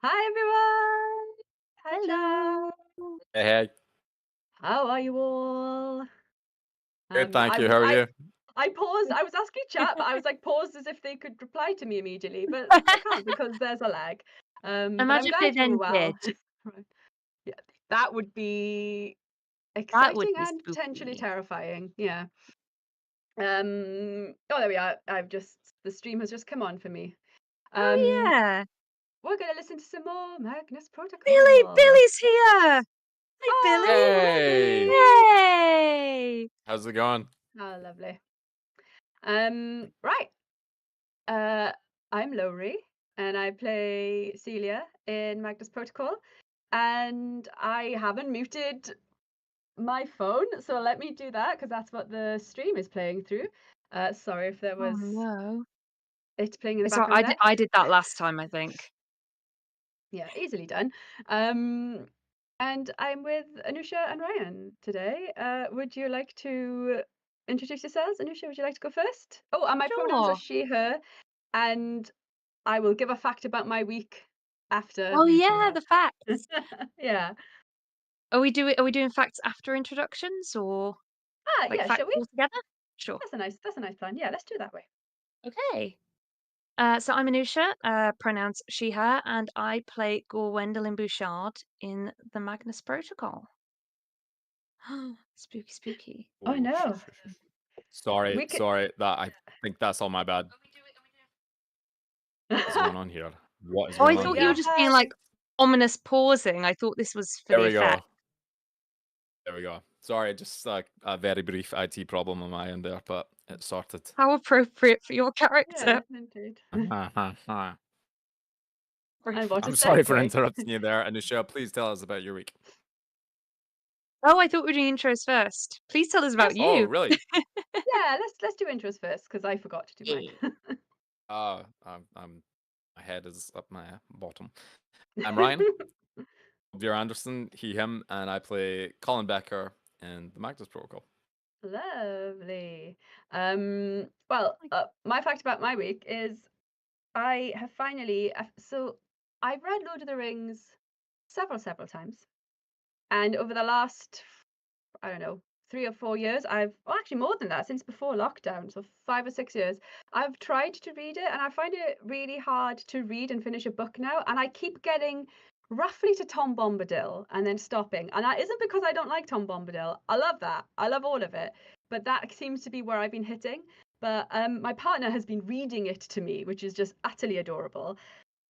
Hi everyone! Hi Hello. chat. Hey, hey. How are you all? Good, thank I you. was How are you? I paused. I was asking chat, but I was like paused as if they could reply to me immediately, but they can't because there's a lag. But I'm Imagine if they glad you were then did. well. Right. Yeah, that would be That would exciting be and potentially spooky. terrifying. Yeah. Oh, there we are. The stream has just come on for me. Oh, Um, yeah. we're gonna listen to some more Magnus Billy! Protocol. Billy's here! Hi, Billy! Oh, hi Hey, Billy. Yay! how's it going? Oh, lovely. Right. Uh, I'm Lowri, and I play Celia in Magnus Protocol, and I haven't muted my phone, so let me do that because that's what the stream is playing through. Sorry if there Oh, was no. it playing in the It's all I background did there. I did that last time, I think. Yeah, easily done. Um, and I'm with Anusia and Ryan today. Would you like to introduce yourselves? Anusia, would you like to go first? Oh, and my pronouns are Sure. she, her, and I will give a fact about my week after Oh, you two yeah, have. the facts. Yeah. Are we doing facts after introductions or, like, Yeah, facts shall we? all together? Sure. That's a nice plan. Yeah, let's do it that way. Okay. So I'm Anusia, pronouns she, her, and I play Gwendolyn Bouchard in the Magnus Protocol. Spooky, spooky. Oh Oh, no. sorry, We could sorry. That I think that's all my bad. What is going on here? What is Oh, I going on thought you were here? just being, like, Yes. ominous pausing. I thought this was for There the we effect. go. There we go. Sorry, just like a very brief IT problem on my end there, but it's sorted. How appropriate for your Yeah, character. indeed. I'm Very And what a sorry for segue. interrupting you there, Anisha. Please tell us about your week. Oh, I thought we were doing intros first. Please tell us about Yes. Oh, you. really? Yeah, let's do intros first because I forgot to do mine. Yeah. My head is up my bottom. I'm Ryan. Hopevere-Anderson, he, him, and I play Colin Becker in the Magnus Protocol. Lovely. My My fact about my week is I have finally. So I've read Lord of the Rings several times, and over the last, I don't know, 3 or 4 years, well, actually more than that, since before lockdown, so 5 or 6 years, I've tried to read it, and I find it really hard to read and finish a book now, and I keep getting roughly to Tom Bombadil and then stopping. And that isn't because I don't like Tom Bombadil. I love that. I love all of it. But that seems to be where I've been hitting. But my partner has been reading it to me, which is just utterly adorable.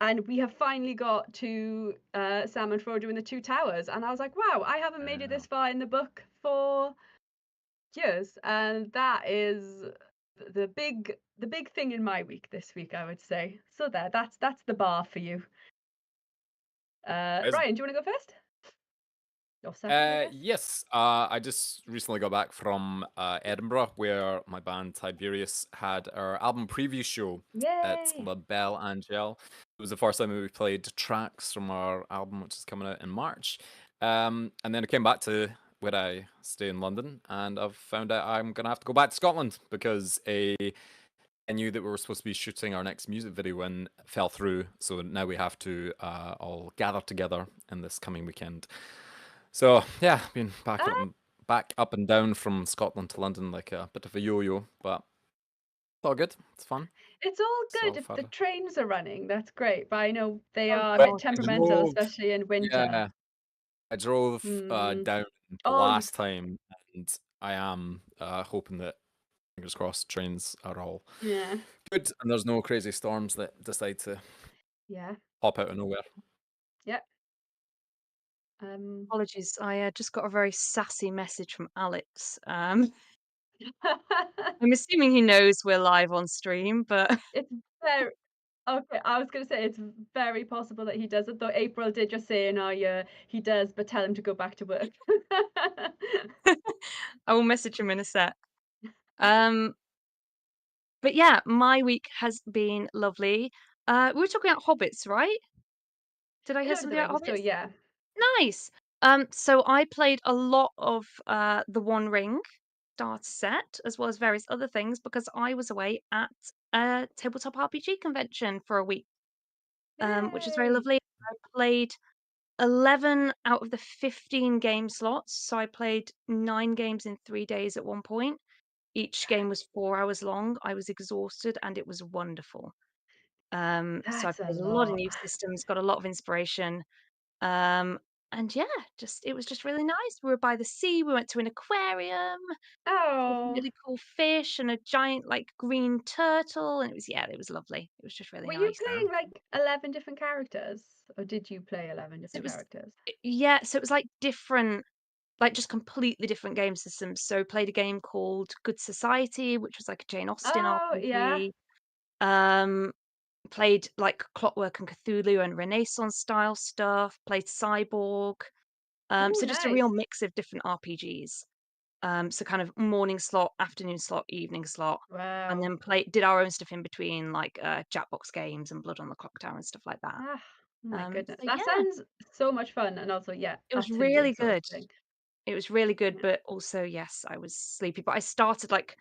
And we have finally got to Sam and Frodo in the Two Towers, and I was like, wow, I haven't made it Yeah. this far in the book for years, and that is the big thing in my week this week, I would say. So that's the bar for you. Amazing. Ryan, do you want to go first? Or second, I guess. Yes, I just recently got back from Edinburgh, where my band Tiberius had our album preview show at Yay! La Belle Angel. It was the first time we played tracks from our album, which is coming out in March. And then I came back to where I stay in London, and I've found out I'm gonna have to go back to Scotland because I knew that we were supposed to be shooting our next music video and fell through. So now we have to all gather together in this coming weekend. So yeah, been Ah, back up and down from Scotland to London like a bit of a yo-yo, but it's all good. It's fun. it's all It's good all if the fun. trains are running. That's great, but I know they Oh are a But bit god, I temperamental, drove, especially in winter. yeah, I drove Hmm. down the Oh, last time, and I am hoping that fingers crossed trains are all yeah, good and there's no crazy storms that decide to yeah, pop out of nowhere. yeah. Um, apologies. I just got a very sassy message from Alex. I'm assuming he knows we're live on stream, but it's very okay. I was going to say it's very possible that he does it, though April did just say in our year he does, but tell him to go back to work. I will message him in a sec. Um, but yeah, my week has been lovely. We were talking about hobbits, right? Did I hear Lord of the something about Rings, so hobbits? yeah. Nice. So I played a lot of the One Ring starter set, as well as various other things, because I was away at a tabletop RPG convention for a week. which is very Yay! lovely. I played 11 out of the 15 game slots, so I played 9 games in 3 days at one point. Each game was 4 hours long. I was exhausted, and it was wonderful. So I That's a played a lot of lot. new systems, got a lot of inspiration. Um, and yeah, it was just really nice. We were by the sea, we went to an aquarium with Oh, really cool fish and a giant, like, green turtle, and it was lovely. It was just really were you nice. playing like 11 different characters, or did you play 11 So it different was characters? yeah, so it was, like, different like, just completely different game systems. So played a game called Good Society, which was like a Jane Austen Oh, yeah. RPG. Um, played, like, Clockwork and Cthulhu and Renaissance style stuff, played Cyborg. Oh, So just a real nice. mix of different RPGs. So kind of morning slot, afternoon slot, evening slot, and Wow. then did our own stuff in between, like Jackbox games and Blood on the Clock Tower and stuff like that. Ah, my goodness. So That yeah, sounds so much fun, and also, yeah, it was utterly really good. exhausting. It was really good, Yeah. but also yes, I was sleepy. But I started like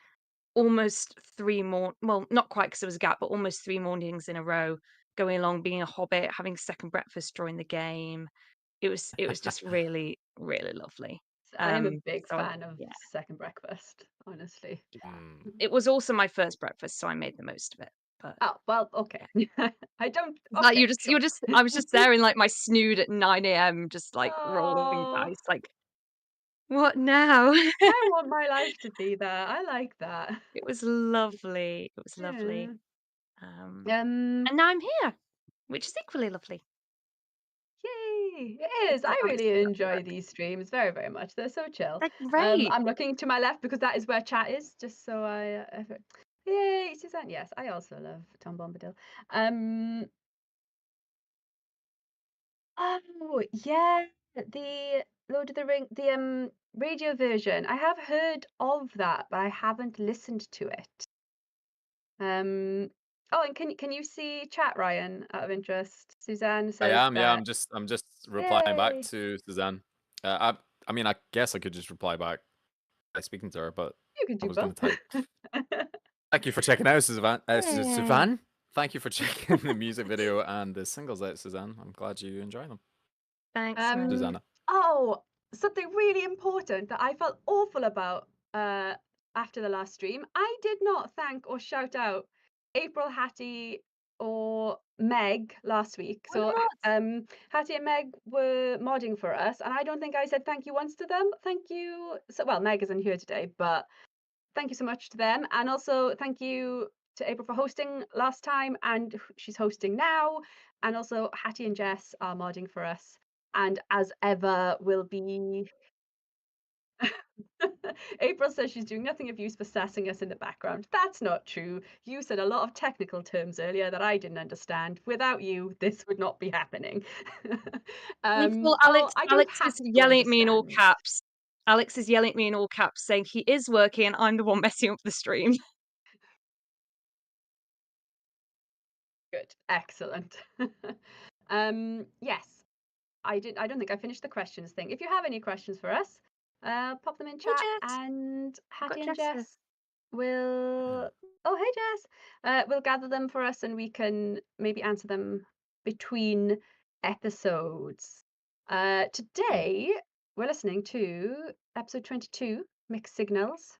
almost well, not quite because there was a gap, but almost 3 mornings in a row, going along, being a hobbit, having second breakfast during the game. It was just really, really lovely. I am a big So I, fan of yeah, second breakfast, honestly. Mm. it was also my first breakfast, so I made the most of it. But Oh, well, okay. yeah, I don't. like Okay, you're sure. just I was just there in like my snood at 9 a.m., just like rolling Oh, dice, like what now? I want my life to be there. I like that. It was lovely. It was lovely. Yeah. Um, Um, and now I'm here, which is equally lovely. Yay! It is. I Except Alex really is at enjoy work. these streams very, very much. They're so chill. They're great. I'm looking to my left because that is where chat is, just so Yay, Suzanne. Yes, I also love Tom Bombadil. Um, oh yeah, the Lord of the Ring, the radio version. I have heard of that, but I haven't listened to it. Um, oh, and can you see chat, Ryan? Out of interest, Suzanne I says am, yeah. that. I'm just replying back Yay! to Suzanne. I mean, I guess I could just reply back by speaking to her, but You can I do was going both. to type. Thank you for checking out, Suzanne. Yay. Suzanne. Thank you for checking the music video and the singles out, Suzanne. I'm glad you enjoy them, Thanks, Ryan. Um, Susanna. oh, something really important that I felt awful about after the last stream. I did not thank or shout out April, Hattie, or Meg last week. Why So not? Hattie and Meg were modding for us, and I don't think I said thank you once to them. Thank you. So, well, Meg isn't here today, but thank you so much to them, and also thank you to April for hosting last time, and she's hosting now, and also Hattie and Jess are modding for us, and as ever will be. April says she's doing nothing of use for sassing us in the background. That's not true. You said a lot of technical terms earlier that I didn't understand. Without you, this would not be happening. Well, Oh, I don't Alex have is to yelling at me in all understand. caps. Alex is yelling at me in all caps, saying he is working and I'm the one messing up the stream. Good, excellent. Yes, I don't think I finished the questions thing. If you have any questions for us, pop them in Hey, chat, Jess. and I've got Hattie and Jess here. Jess will. Oh, hey Jess. We'll gather them for us, and we can maybe answer them between episodes. Today we're listening to episode 22, Mixed Signals,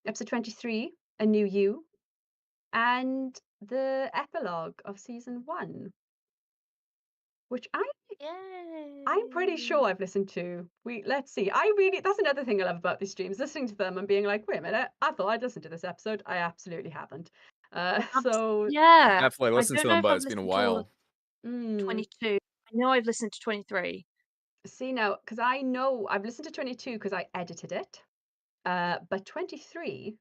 episode 23, A New You, and the epilogue of season 1, which I'm pretty Yay. sure I've listened to. Let's see. That's another thing I love about these streams, listening to them and being like, wait a minute, I thought I'd listened to this episode. I absolutely haven't. So I've Yeah. definitely I listened don't to know them, if but I've it's been a listened to all of while. mm, 22. I know I've listened to 23. see now, because I know I've listened to 22 because I edited it. But 23,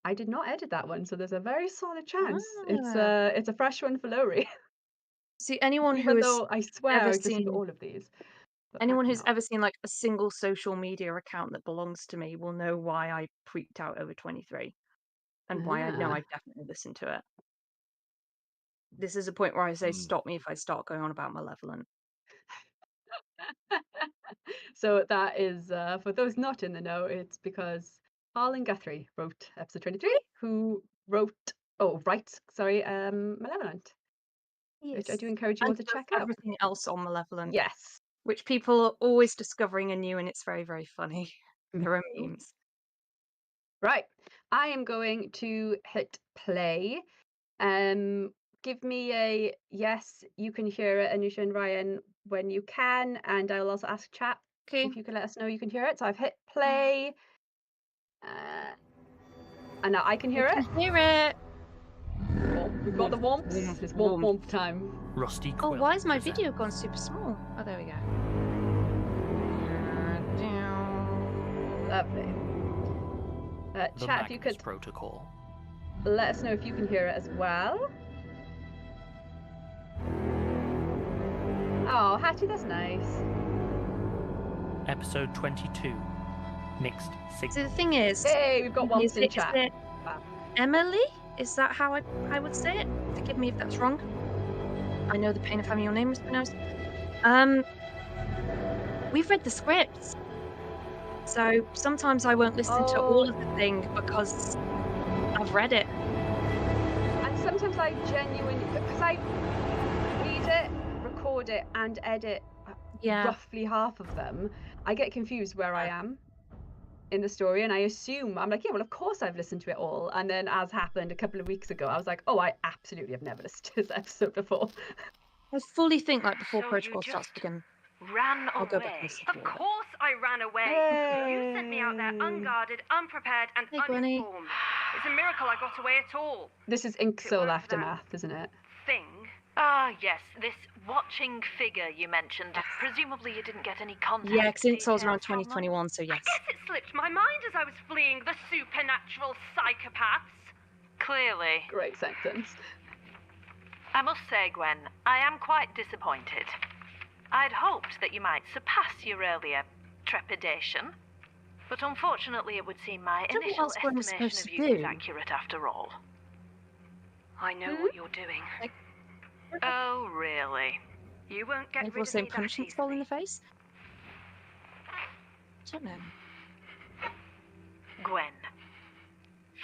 I did not edit that one, so there's a very solid chance Ah. it's a fresh one for Lowri. See, anyone who Even has though I swear ever I've listened to seen all of these, but anyone apparently who's not. ever seen like a single social media account that belongs to me will know why I freaked out over 23 and why I know Ah. I've definitely listened to it. This is a point where I say Mm. stop me if I start going on about Malevolent. So that is, for those not in the know, it's because Harlan Guthrie wrote episode 23, who writes, sorry, Malevolent. which I do Yes. encourage you all And to does check out. everything else on Malevolent, Yes. which people are always discovering anew, and it's very, very funny. There are Mhm. memes. Right. I am going to hit play. Give me a yes, you can hear it, Anusia and Ryan, when you can, and I'll also ask chat Okay. if you can let us know you can hear it. So I've hit play. And now I can hear I it. can hear it. Oh, we've got the womps. Womp, It's womp womp. womp time. Rusty Oh, Quill why is my presents video gone super small? Oh, there we go. Lovely. The Chat, if you Magnus could Protocol. let us know if you can hear it as well. Oh, Hattie, that's nice. Episode 22. Mixed So the Signal. thing is, Hey, we've got is womps in it chat. Emily? Is that how I would say it? Forgive me if that's wrong. I know the pain of having your name mispronounced. We've read the scripts. So sometimes I won't listen to all of the thing because I've read it. And sometimes I genuinely, because I read it, record it, and edit roughly half of them, I get confused where I am in the story, and I assume, I'm like, yeah, well, of course I've listened to it all. And then, as happened a couple of weeks ago, I was like, oh, I absolutely have never listened to this episode before. I fully think like before So Protocol you starts just again. ran I'll go back and away. listen to Of all of it. course I ran away. You sent me out there unguarded, unprepared, and Hey, Gwenny. uninformed. It's a miracle I got away at all. This is Ink It Soul weren't for Aftermath, isn't it? Thing. Ah, yes, this watching figure you mentioned. Presumably you didn't get any contact. Yeah, because it was around details from them? 2021, so yes. I guess it slipped my mind as I was fleeing the supernatural psychopaths. Clearly. Great sentence. I must say, Gwen, I am quite disappointed. I'd hoped that you might surpass your earlier trepidation, but unfortunately it would seem my Is that what initial else Gwen was estimation supposed of to you is do? accurate after all. I know what you're doing. Oh, really? You won't get Maybe rid we'll of say me that punishing Soul in easily. the face? I don't know. Gwen.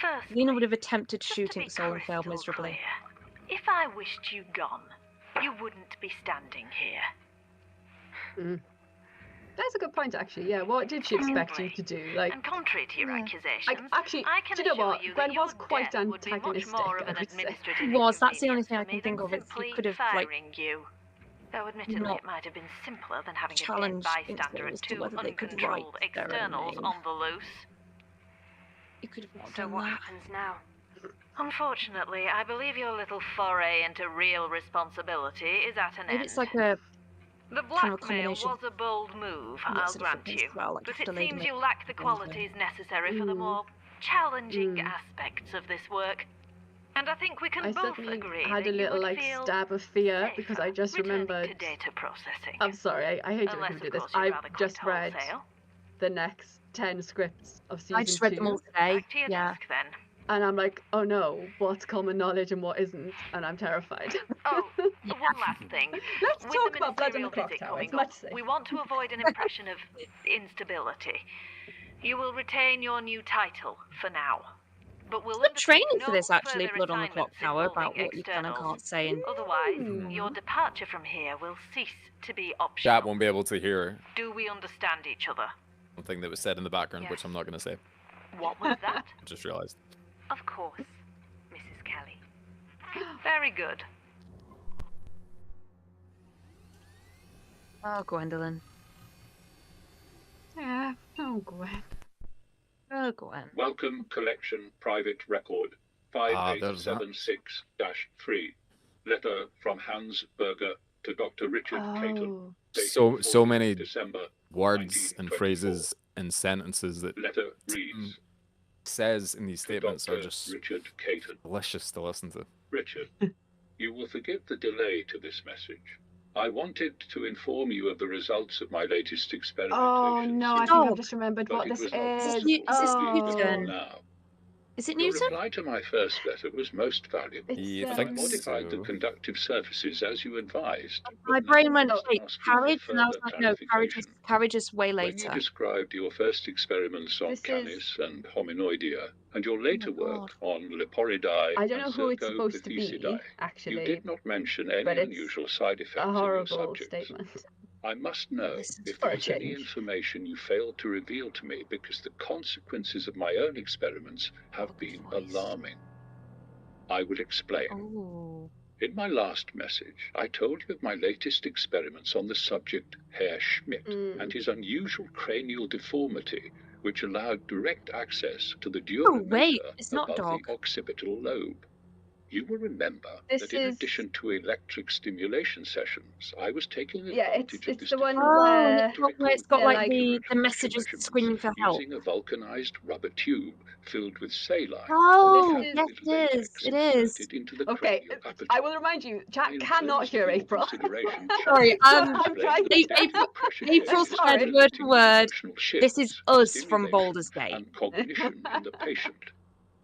First, Lena would have attempted just to shooting be Soul and failed crystal miserably. clear, if I wished you gone, you wouldn't be standing here. That's a good point, actually. Yeah, what did she expect you to do? Like, And contrary to your accusations, actually, I can do you know assure what? you that Gwen your was quite death would be much antagonistic, more of I an would say. administrative Was, that's the only inconvenience thing I for can me think than of. It's, you simply could have, like, firing you. Though admittedly not it might have been simpler than having a dead challenged bystander Inksville and as to two whether they could uncontrolled write their own externals name. on the loose. You could have not So done what that. happens now? Unfortunately, I believe your little foray into real responsibility is at an Maybe end. it's like a The kind of a blackmail combination was a bold move, lots I'll of different grant things you. as well, like But have it to lady seems make you lack the things, qualities necessary for the more challenging aspects of this work. And I think we can I both suddenly agree had that a you little, would like, feel stab of fear because I safer just returning remembered. to data processing. I'm sorry, I hate to Unless, make you of do this. course, you'd I've rather quit just read wholesale. the next 10 scripts of season 2. I just read them all today. Back to your Yeah. desk then. And I'm like, oh no, what's common knowledge and what isn't? And I'm terrified. Oh, one last thing. Let's With talk the about Blood on the ministerial Clock visit Tower. coming It's much up, safer. we want to avoid an impression of instability. You will retain your new title for now. But we'll Good training undertake for no this, actually, further Blood on the Clock assignments Tower, about involving what you can and externals. can't say. And Otherwise, your departure from here will cease to be optional. Chat won't be able to hear Do we understand each other? something that was said in the background, Yes. which I'm not going to say. What was that? I just realised. Of course, Mrs. Kelly. Very good. oh, Gwendolyn. Yeah, oh Gwen. Oh, Gwen. Welcome Collection Private Record there's that. 5876-3. Letter from Hans Berger to Dr. Richard Caton. dated So 14th many December words and 1924. phrases and sentences that Letter reads says in these to statements are Dr. just Richard Caton. delicious to listen to. Richard, you will forgive the delay to this message. I wanted to inform you of the results of my latest experimentations. Oh no, I with think Oh. I've just remembered but what it this was not is. possible to is this leave Newton? now. Is it Your Newton? reply to my first letter was most valuable. It's, You I think modified the so? conductive surfaces as you advised. My but brain now went, I'm wait, asking for carriage? And I was further like, no, clarification. carriage is way When you later. described your first experiments on This is- Canis and Hominoidea, and your later work on Leporidae I don't know and who it's supposed to be, Cercopithecidae, you actually, did not mention any but it's unusual side effects a in your horrible subjects. statement. I must know This is if for there a is any change. information you failed to reveal to me, because the consequences of my own experiments have What been voice? alarming. I will explain. Oh. In my last message, I told you of my latest experiments on the subject Herr Schmidt and his unusual cranial deformity, which allowed direct access to the dura wait, mater it's not above dog. the occipital lobe. You will remember This that in is- addition to electric stimulation sessions, I was taking Yeah, advantage of it's this the one deformity where- to where it's got Yeah, like like- the accurate pressure messages measurements screaming for help. using a vulcanized rubber tube filled with saline. Oh, This is- yes, with it latex is. It is. inserted into the Okay, cranial aperture. I will remind you, chat I cannot enclosed hear for your April. consideration Sorry, chart I'm to explain trying the to- depth April- of pressure April changes said word for relating to word, emotional This shifts, is us from stimulation, Baldur's Gate. and cognition in the patient.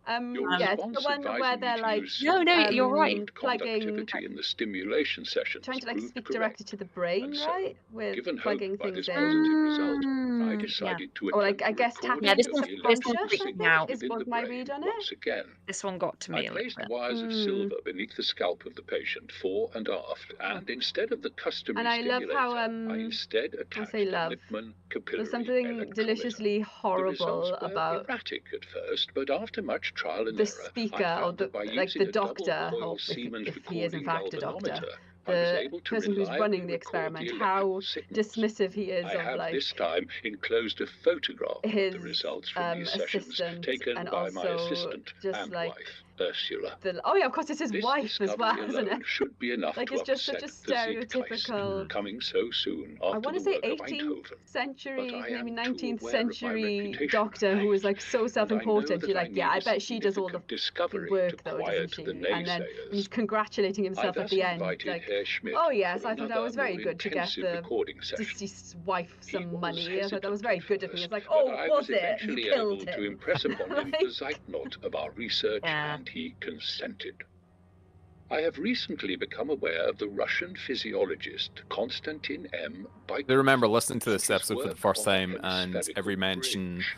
Your Yeah, it's the response one where advising they're me to like, use No, you're right. improved plugging, conductivity in the stimulation sessions trying to like proved speak correct. directly to the brain, And so, right? With Given hope plugging by things this in. positive result, I Mm, decided to Or like, attempt I a guess recording tapping Yeah, this of one's- the this one's electrical freaking signals me out. Is within what the my brain read on once again. This one got to me I a little placed bit. wires of silver beneath the scalp of the patient, fore and aft, and instead of the customary And I love stimulator, how, I instead attached say a love. Lippmann capillary There's something electrometer. deliciously The horrible results were about erratic at first, but after much trial and the error, speaker, I or found that by like using the a double doctor, coil or Siemens if he is in recording fact a doctor, galvanometer, I was the able to person who's reliably running the record experiment, the how electrical signals. dismissive he is I of have like this time enclosed a photograph of his the results from these sessions assistant, taken and by my also assistant just and like wife, Ursula. oh yeah, of course, it's his This wife as well, discovery isn't alone it? should be enough Like to it's just such upset a the Zeitgeist, stereotypical. coming so soon I after want to the say work of 18th Eindhoven. century, But I am maybe too 19th aware of my century reputation doctor and who was fate, like so and I know self-important. that You're I like, yeah, need I a bet she does all the significant discovery work to though, quiet doesn't the she? And then naysayers. he's congratulating himself I at the thus end, invited like, Herr Schmidt oh yes, for I thought that another was very more good to get intensive the recording session. deceased wife He some was money. I thought that was hesitant very at good of me. first, It's like, but oh, I was was it? You eventually killed able him. to impress upon him Like- the Zeitnot of our research, Yeah. and he consented. I have recently become aware of the Russian physiologist Konstantin M. I remember listening to and this his episode for the work first on time, and hemispherical every mention bridge.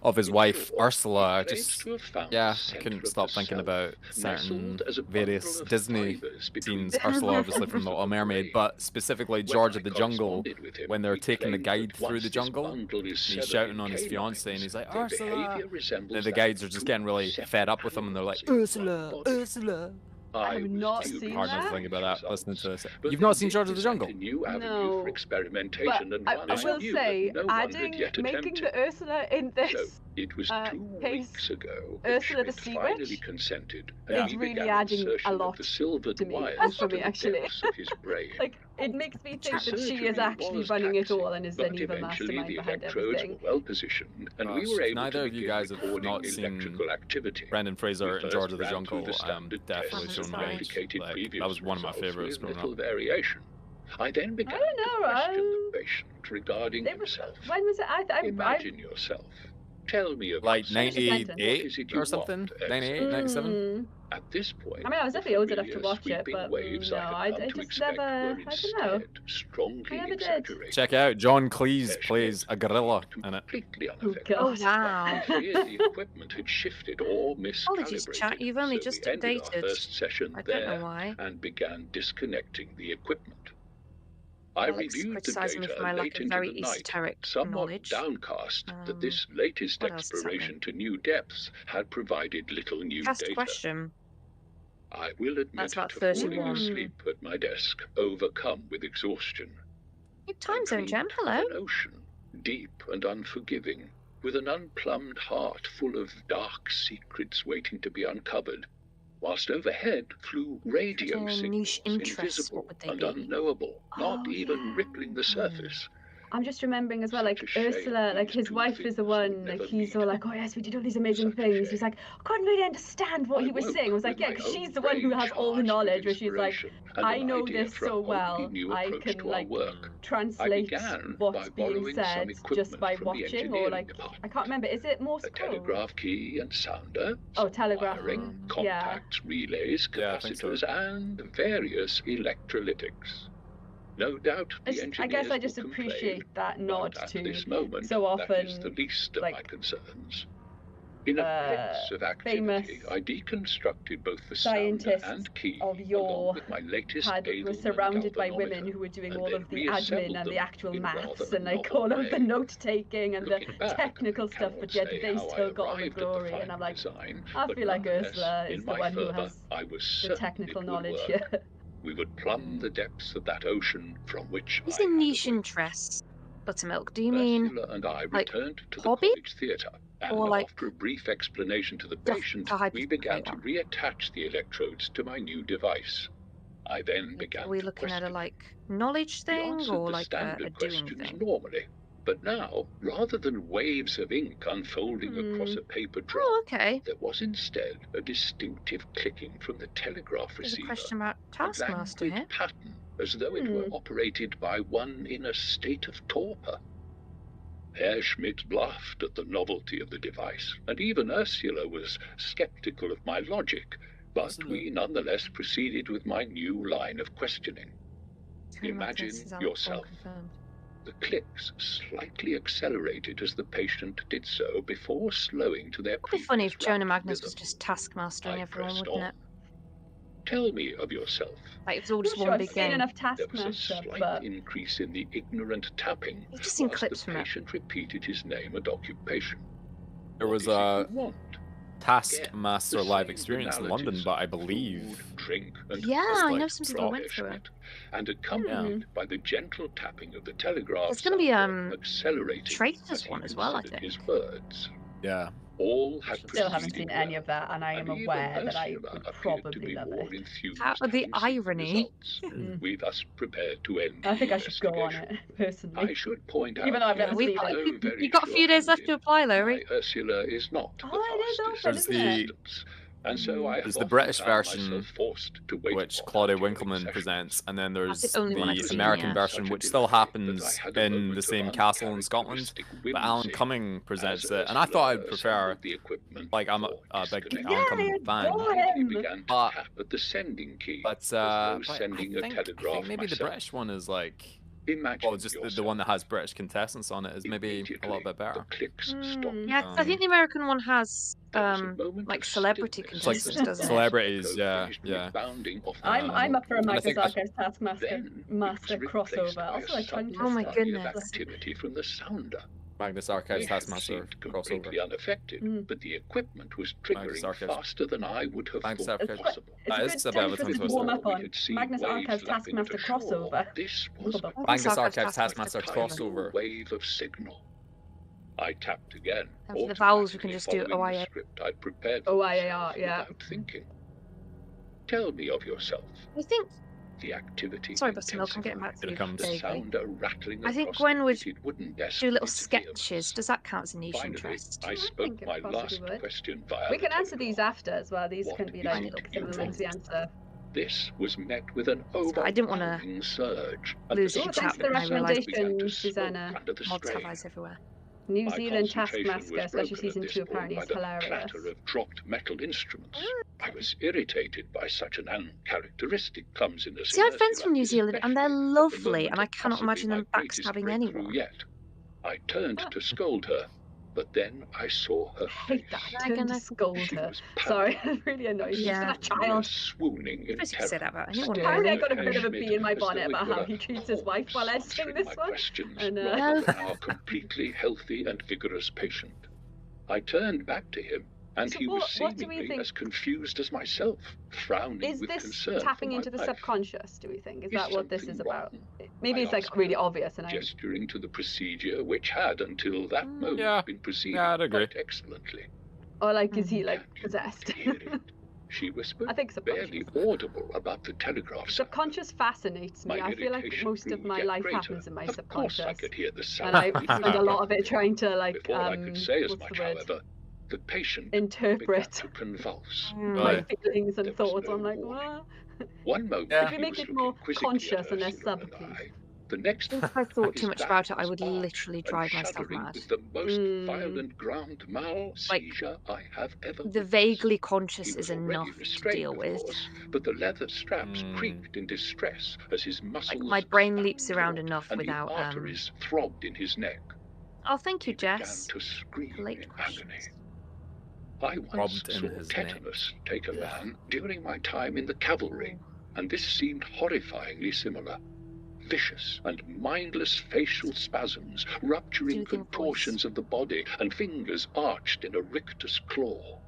of his In wife short, Ursula, I he claims just to have found yeah, the I centre couldn't of stop the thinking self, about certain nestled as a various bundle of Disney fibres between scenes. Ursula, obviously halves from The of Little the Mermaid, brain. but specifically When George I of the Jungle, corresponded with him, when they're he taking the claimed guide that through once the this jungle, bundle is and he's severed shouting in on his fiancée, and canines, he's like, their Ursula! behaviour resembles The that guides are of just two getting really separate fed up with him, and they're like, animals in one Ursula, body. Ursula! I have was not dubious seen Hard not to that. think about that listening to this. But You've not they seen did George of the present Jungle? a new avenue No. for experimentation, But and I one They I will knew say, that no one had adding, yet making attempted. the Ursula in So this it was 2 case, weeks ago that Ursula the Schmidt Sea finally Witch, consented, Yeah. and is he really began adding insertion a of lot the silvered to me, wires for to me, the actually. depths of his brain. Like, it makes me think The that she is surgery actually was running it all taxing, and is but an evil eventually mastermind the behind electrodes everything. were well positioned, and we Gosh, were able neither to of you begin guys have recording not seen electrical activity. Brendan Fraser We and George first of the ran through Jungle. the standard Definitely tests shown and my age. replicated Like, previous that was one of my results favorites with growing little up. variation. I then began don't to know, question the patient regarding It was, himself. when was it? I Imagine yourself. Tell me about Like yourself. Finish a sentence. What 98 is it you or something? want, 98, 97? Mm. At this point, I mean, I was the definitely old enough to familiar watch it, sweeping but waves no, I had come I to just expect never, were I don't know. instead strongly I never did. exaggerated. Check out John Cleese Herr plays Schmidt a gorilla seemed in it. completely Oh, unaffected. Oh, God. wow. I feared the equipment had shifted or miscalibrated. Apologies, chat. You've only so just we ended our updated. first session I don't know there why. and began disconnecting the equipment. I Alex reviewed the criticising me data for my lack late of into very the night, esoteric somewhat knowledge. downcast that this Um, latest what else is exploration to new depths had provided little new Cast data. question. I will admit That's about to falling 31. asleep at my desk, overcome with exhaustion. Good time zone, I Gem. dreamed Hello. of an ocean, deep and unforgiving, with an unplumbed heart full of dark secrets waiting to be uncovered, whilst overhead flew radio a signals, niche interest, invisible what would they and be? unknowable, not Oh, even yeah. rippling the surface. I'm just remembering as well, like Such a shame Ursula, like these his two wife is the things would one, like never he's all meet. like, oh yes, we did all these amazing Such a things. He's shame. like, I couldn't really understand what I he was woke saying. I was like, with yeah, my because own she's the one who brain has all the charged with knowledge, where she's like, inspiration and I an know idea this for a so wholly well, new I approach can to our like work. I translate began what's by being borrowing some said equipment just by from the watching, or engineering like, department. I can't remember, is it Morse A code? telegraph key and sounder, Oh, some telegraph. wiring, Yeah. contacts, relays, Yeah, I think so. capacitors, and various electrolytics. No doubt the I engineers guess I will just complain, appreciate that nod but at to this moment, so that is the often, least of my like, concerns. In a blitz of activity, famous I deconstructed both the sounder scientists and key, of along yore with my latest were Galen surrounded by galvanometer, women who were doing and all then of the reassembled admin and the them actual in maths rather and like novel all of the way. note taking and the Looking back, technical I stuff, cannot but yet say they how I still got all the arrived at the glory. And final I'm like, design, I but feel like nonetheless, Ursula in is the my one who fervour, has I was the certain technical it would knowledge work. here. We would plumb the depths of that ocean from which Is I a had niche awakened. interest, Buttermilk? Do you mean Ursula and I like returned to the hobby? college theatre, and Or like after a brief explanation to the just patient, to we began to hyperventilate reattach the electrodes to my new device. I then began Are we to looking at a question. like knowledge We thing answered or the like a standard doing questions thing? normally, but now, rather than waves of ink unfolding across a paper drop, Oh, okay. there was instead a distinctive clicking from the telegraph There's a receiver, question about a Taskmaster languid here. pattern, as though it were operated by one in a state of torpor. Herr Schmidt laughed at the novelty of the device, and even Ursula was skeptical of my logic, but we nonetheless proceeded with my new line of questioning. Imagine yourself. The clicks slightly accelerated as the patient did so before slowing to their It'd be funny if previous Jonah rapid Magnus was rhythm. just taskmastering I everyone, pressed wouldn't on. it? Tell me of yourself. Like it was all I'm just not sure one I've big seen game. enough There was a Taskmaster, slight but increase in the ignorant tapping, You've just seen whilst clips the from it. patient repeated his name and occupation. There What was is it a you want? Taskmaster The live same experience in London, banalities, but I believe food, drink, and Yeah, Just, I like, know some people stop. went through it. Schmidt, and accompanied by the gentle tapping of the telegraph There's gonna be, sounder, accelerating Traitors as he one as well, I considered think. his words. yeah. All had still haven't proceeded seen any well, of that, and I am and even aware that I Ursula would appeared to probably be love more it. enthused, How- the having seen irony. results. We thus prepared to end I think the I should go on investigation. it personally. I should point out Even though I've here never We've seen got, it. though very you've got a few days left to sure-handed, apply, Lowri. my Ursula is not the Oh, it is fastest open, There's isn't it? distance, and so I There's have the British often found version, myself forced to wait which upon Claudia her during Winkleman sessions. presents, and then there's the only one I've the seen, American yeah. version, Such a which still delight that happens I had a in moment the of same castle in Scotland. uncharacteristic But Alan whimsy Cumming presents as it, and I thought I'd Ursula prefer. assembled the equipment Like, I'm for a big disconnection. Alan Cumming fan, adore He him. began to But- tap at the sending key, but as though I sending a think telegraph maybe the myself. British one is like, Imagine well, just the yourself. one that has British contestants on it is maybe a Immediately, little bit better. The clicks stopped. Yeah, 'cause I think the American one has There was a moment like of celebrity stillness, It's like contestants, doesn't it? celebrities, Echo yeah, finished yeah. rebounding off the I'm up for a And I Magnus think that's- Archives Taskmaster Then it Master was replaced crossover. by a Also, like sudden tons Oh my of flurry stuff. of goodness. activity from the sounder. Magnus Archives It Taskmaster seemed completely crossover. unaffected, but the equipment was Magnus triggering Archives. faster than I would have Magnus thought Archives. possible. It's That a is good a bit time of a for us to tongue warm twister. up on We could see Magnus waves Archives lapping at Taskmaster a shore. crossover. This was a Magnus Archives Archives Taskmaster tidal crossover. wave of signal. I tapped again. And for the vowels, we can automatically just do following the OIA. script I'd prepared for OIAR, myself yeah. without thinking. Tell me of yourself. I think The activity. Sorry, Buttermilk, I'm getting back to Here you. it comes. The vaguely. sounder rattling I think across Gwen the would pitted wooden desk do little made sketches. vehemence. Does that count as a niche Finally, interest? I I spoke think it my possibly last would. question via We the can answer these telegraph. after as well. These What can be is like it some of the you ones we want? answer. This was met with an I didn't wanna overwhelming surge. and lose the it in Oh, chat, thanks but for the then I realised recommendation, began to smoke Susanna. under the mods have strain. eyes everywhere. New My Zealand concentration Taskmaster, was especially broken at season this 2, point apparently by is the hilarious. clatter of dropped metal instruments. I was irritated by such an uncharacteristic clumsiness. See, I have in friends Ursula, from New Zealand, and they're especially at the lovely, moment and I of cannot possibly imagine them my greatest backstabbing breakthrough anyone. Yet. I turned to scold her, but then I saw her I hate face. that. Turn to scold She her. was Sorry, panting it really annoys me. Yeah. She's a child. swooning in I suppose you could say terror. that about anyone, Apparently I really. got a bit of a Schmidt, bee in my as though bonnet it about were how a he treats his wife while corpse editing answering this my one. questions And, rather than our completely healthy and vigorous patient. I turned back to him, and So he was what do we seemingly think- as confused as myself, frowning Is with this concern for tapping my into the life. subconscious, do we think? Is Is that what this something is about? wrong? Maybe I it's like asked really her, obvious and I... gesturing to the procedure which had until that moment Yeah. been proceeding Yeah, I'd agree. quite excellently. Or like, is he like Can't you possessed? hear it? She whispered, I think barely subconscious. audible above the telegraph sound. Subconscious fascinates me. My I feel like irritation most of grew my yet life greater. happens in my Of course I subconscious. could hear the sound. And I of the spend a lot of it trying to, like, Before I could say as what's much, the word? however, the patient Interpret began to convulse. my Right. feelings There and was thoughts. no I'm like, warning. what? One moment Yeah. If we he make was it looking more quizzically conscious at and less Ursula sub, and please. I. The next If I thought his too much back about it, I was would arched literally and drive myself shuddering mad. with the most Mm. violent ground mal Like, seizure I have ever The witnessed. vaguely He conscious was is already enough to restrained, deal of with. course, but the leather straps Mm. creaked in distress as his Like, muscles my brain snapped leaps around taut enough and without. the arteries throbbed in his neck. Oh, thank you, He began Jess. to scream Late in questions. agony. I once Throbbed in saw his tetanus neck. take a Ugh. man during my time in the cavalry, and this seemed horrifyingly similar. Vicious and mindless facial spasms, rupturing Soothing contortions of the body, and fingers arched in a rictus claw.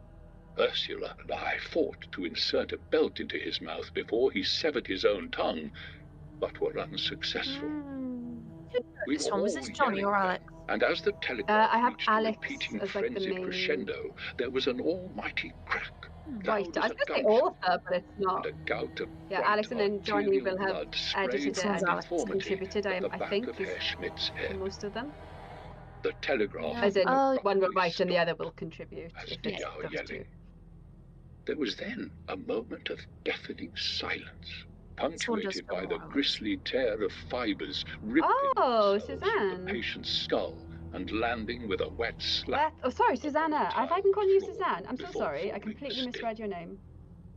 Ursula and I fought to insert a belt into his mouth before he severed his own tongue, but were unsuccessful. We This were one was all this Johnny yelling or then, Alex? and as the telegraph I have reached a Alex repeating as, like, the frenzied main- crescendo, there was an almighty crack. Right, loud I as was a going to say gunshot, author, but it's not. and a gout of Yeah, bright Alex and then Johnny arterial will have blood sprayed edited it This one's and Alex. uniformity contributed, at the I back think, of is Herr Schmidt's for head. most of them. The telegraph Yeah. As in, Oh, one will abruptly write and the stopped. other will contribute As if did it's our those yelling. two. There was then a moment of deafening silence, This one does punctuated go by the wild. grisly tear of fibres ripping Oh, themselves from the Suzanne. patient's skull and landing with a wet slap. Oh, sorry, upon Susanna. the Have I been calling you tiled Suzanne? I'm so floor sorry. I before completely falling misread still. your name.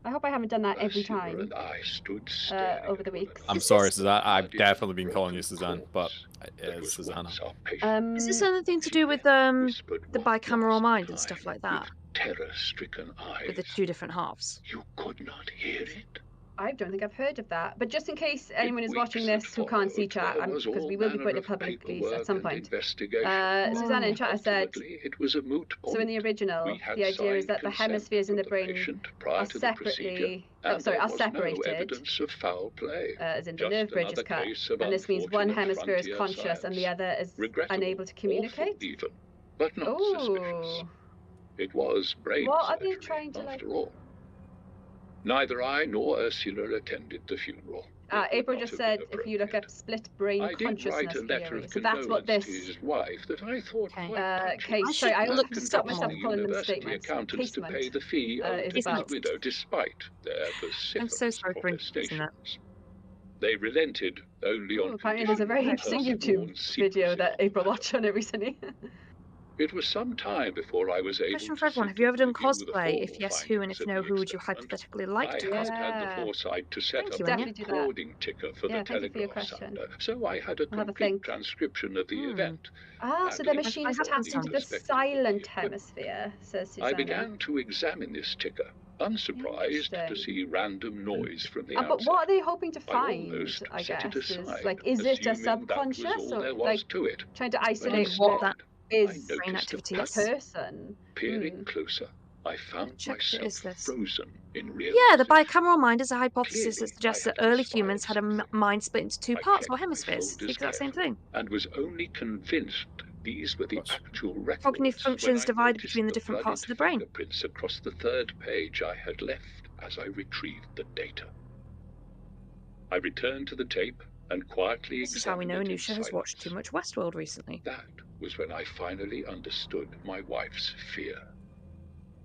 I hope I haven't done that every Ursula time. and I stood staring over the at one weeks. I'm another. sorry, Suzanne. I've Bloody definitely been calling broken you Suzanne, but corpse it that is was Susanna. once our patient. Is this anything to She do with then whispered the one bicameral last mind and time stuff like that? with terror-stricken eyes. With the two different halves? You could not hear it? I don't think I've heard of that. But just in case anyone is In watching weeks this that who can't see followed, chat, there was because all we will be manner putting it of publicly paperwork at some and point. investigation. Susanna in chat has said, Ultimately, it was a moot point. so in the original, We had the idea is signed that the consent hemispheres in from the brain patient prior are to the procedure, separately, and there are was separated, no evidence of foul play. as in the Just nerve bridge is another cut. case of And this means one unfortunate hemisphere is frontier conscious and the science. other is Regrettable, unable to awful communicate. even, but not suspicious. Oh, It was brain what are they surgery, trying to, like? after all. Neither I nor Ursula attended the funeral. It would April not just have said been if you look appropriate. up split brain I did write consciousness a letter theory. of So that's what condolence this to his wife that I thought Okay. quite case. touching. Sorry, I should always look have to this stop up myself more. calling them University statements. accountants to pay Casement. the fee owed to is his about. widow despite their vociferous sorry for introducing that. protestations. They relented only on Apparently there's a very condition interesting of YouTube secrecy video on that the April matter. watched on it recently. It was some time before I was able Question to for everyone: Have seek you ever done review the cosplay? If formal yes, who? And findings if of no, the who would you experiment. hypothetically like I to had cosplay? had the Yeah. foresight to set Thank up you, a Anya. Definitely do that. recording ticker for Yeah, the thank you for your telegraph question. sounder, so I had a I'll have a complete think. transcription of the event. Ah, so And the it machine is I have tapped done into the some. silent hemisphere, says I Susanna. began to examine this ticker, unsurprised to Interesting. see random noise from the But outset. what are they hoping to I find, almost I set it guess, is aside, like, is it a assuming that was subconscious all or there was like to it. trying to But isolate instead, what that I is noticed brain a activity a is? pattern. person? Peering closer, I found Check if it myself is this. frozen in Yeah, the realization. bicameral mind is a hypothesis Clearly, that suggests I that had early misfired humans had a something. mind split into two I parts checked or my hemispheres. It's the folders exact same carefully, thing. and was only convinced these were the Gosh. actual records Cognitive when functions I divided noticed between the different parts of bloodied the brain. fingerprints across the third page I had left as I retrieved the data. I returned to the tape and quietly This is how we know examined it in Anusia has watched too silence. much Westworld recently. That was when I finally understood my wife's fear.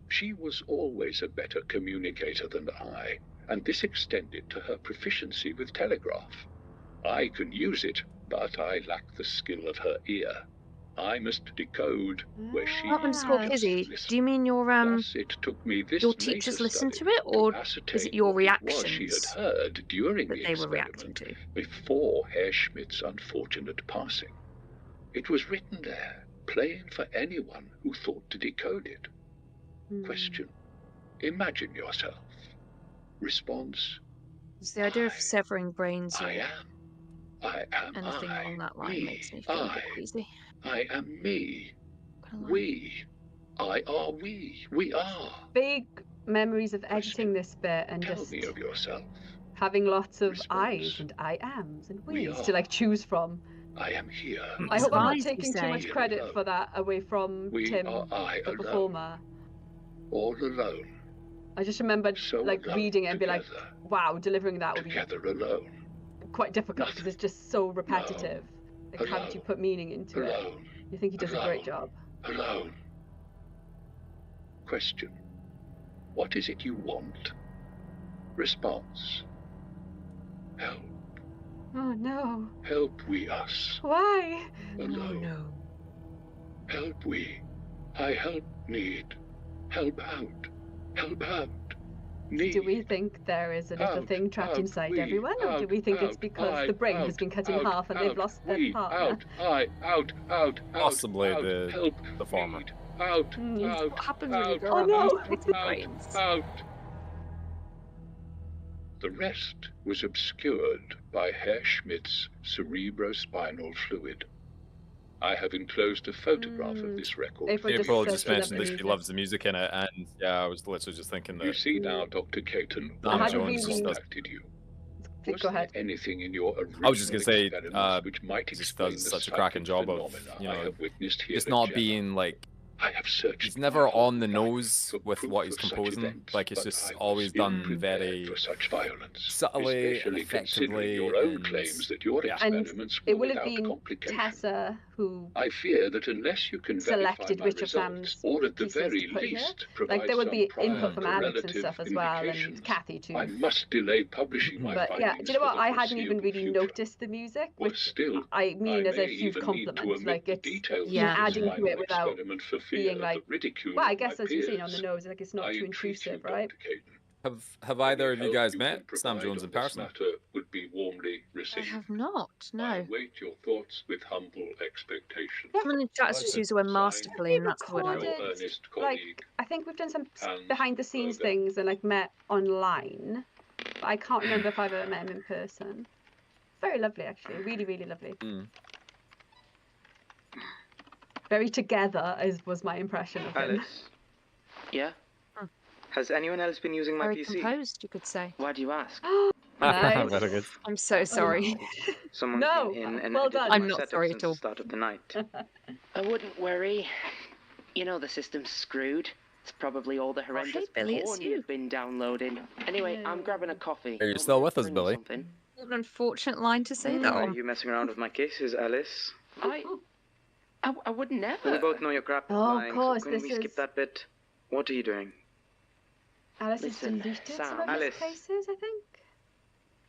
She was always a better communicator than I, and this extended to her proficiency with telegraph. I can use it, but I lack the skill of her ear. I must decode where she _Kizzy, just do listened. you mean your Thus, it took me this your later teachers listened study to it, or ascertain is it your what it was she reactions had heard during that the they were reacting experiment to? before Herr Schmidt's unfortunate passing? It was written there, plain for anyone who thought to decode it. Question: imagine yourself. Response: It's the idea of severing brains or I am anything I, along that line me, makes me feel a bit I. queasy. I am me, Kinda like- we, I are we are. Vague memories of editing this bit and Tell just me of yourself. having lots of Response. I's and I ams and We we's are. to like choose from. I am here. I hope I'm not Spies, you taking too say. much credit for that away from We Tim, are I the alone. performer. All alone. I just remembered So like alone reading it and be like, together. wow, delivering that would be Together alone. quite difficult because it's just so repetitive. Like, how do you Alone. put meaning into it? Alone. You think he does a great job. Alone. Question. What is it you want? Response. Help. Oh no. Help we us. Why? Alone. no. Help we. I help need. Help out. Help out. Need. Do we think there is a little Out, thing trapped out, inside we, everyone, or do out, we think it's out, because I, the brain has out, been cut in out, half and they've out, lost their we, partner? out, I, out, Possibly out, the help, former. need, out, out, What happens when you out, go Oh, on no. mutated out, brains? out. The rest was obscured by Herr Schmidt's cerebrospinal fluid. I have enclosed a photograph of this record. April just April said just she loved mentioned the that she music. loves the music in it, and yeah, I was literally just thinking You that see now, Dr. Caton, I why had a I really- contacted you. Please Was go there ahead. anything in your original I was just gonna say, experiments which might just explain does the such a cracking psychic job of, phenomena you I know, have witnessed here just at not Gemma? being like, I have searched he's never my whole on the life nose for with proof what he's of such composing. events, Like, it's but just I was always done ill-prepared very for such violence, subtly and especially considering effectively. your own And claims that your yeah. And experiments it were will have without been complication. Tessa who I fear that unless you can selected verify my which of results, Sam's or at the pieces to very put here. least Like, provide there would some be prior input from Alex and correlative stuff as well, and indications, Kathy too. I must delay publishing my But findings yeah, do you know for what? the I hadn't even foreseeable really future. noticed the music, Or which still, I mean I as may a huge even need to compliment. omit Like, the it's details been Yeah. of this adding to final it without experiment for fear being of like, the ridicule well, I of guess my as you've seen on the peers. nose, like, it's not I too entreat you, intrusive, right? Dr. Caden. Have Any either of you help guys you met can Sam provide Jones on in this person? matter would be warmly I received. have not, I no. await your thoughts with humble expectation. Someone in the chat Like just to- used the word Signed, masterfully, and that's the word I recorded- would Your use. earnest Like, colleague. I think we've done some Hans behind the scenes Berger. things and like met online. But I can't remember if I've ever met him in person. Very lovely, actually. Really, really lovely. Mm. Very together was my impression of him. Alice, Yeah? has anyone else been using my Very PC? composed, you could say. Why do you ask? Nice. Very good. I'm so sorry. Someone's No, been in and well edited done. my I'm not setup sorry since at all. the start of the night. I wouldn't worry. You know the system's screwed. It's probably all the horrendous Billy, it's porn you. you've been downloading. Anyway, I'm grabbing a coffee. Are you Don't still mind with us, bringing Billy? something. What an unfortunate line to say that Are on. you messing around with my cases, Alice? I would never. We both know you're crap at Oh, of lying, course, so can this we skip is- that bit? What are you doing? Alice has Listen, deleted some Sam. of his Alice. cases, I think.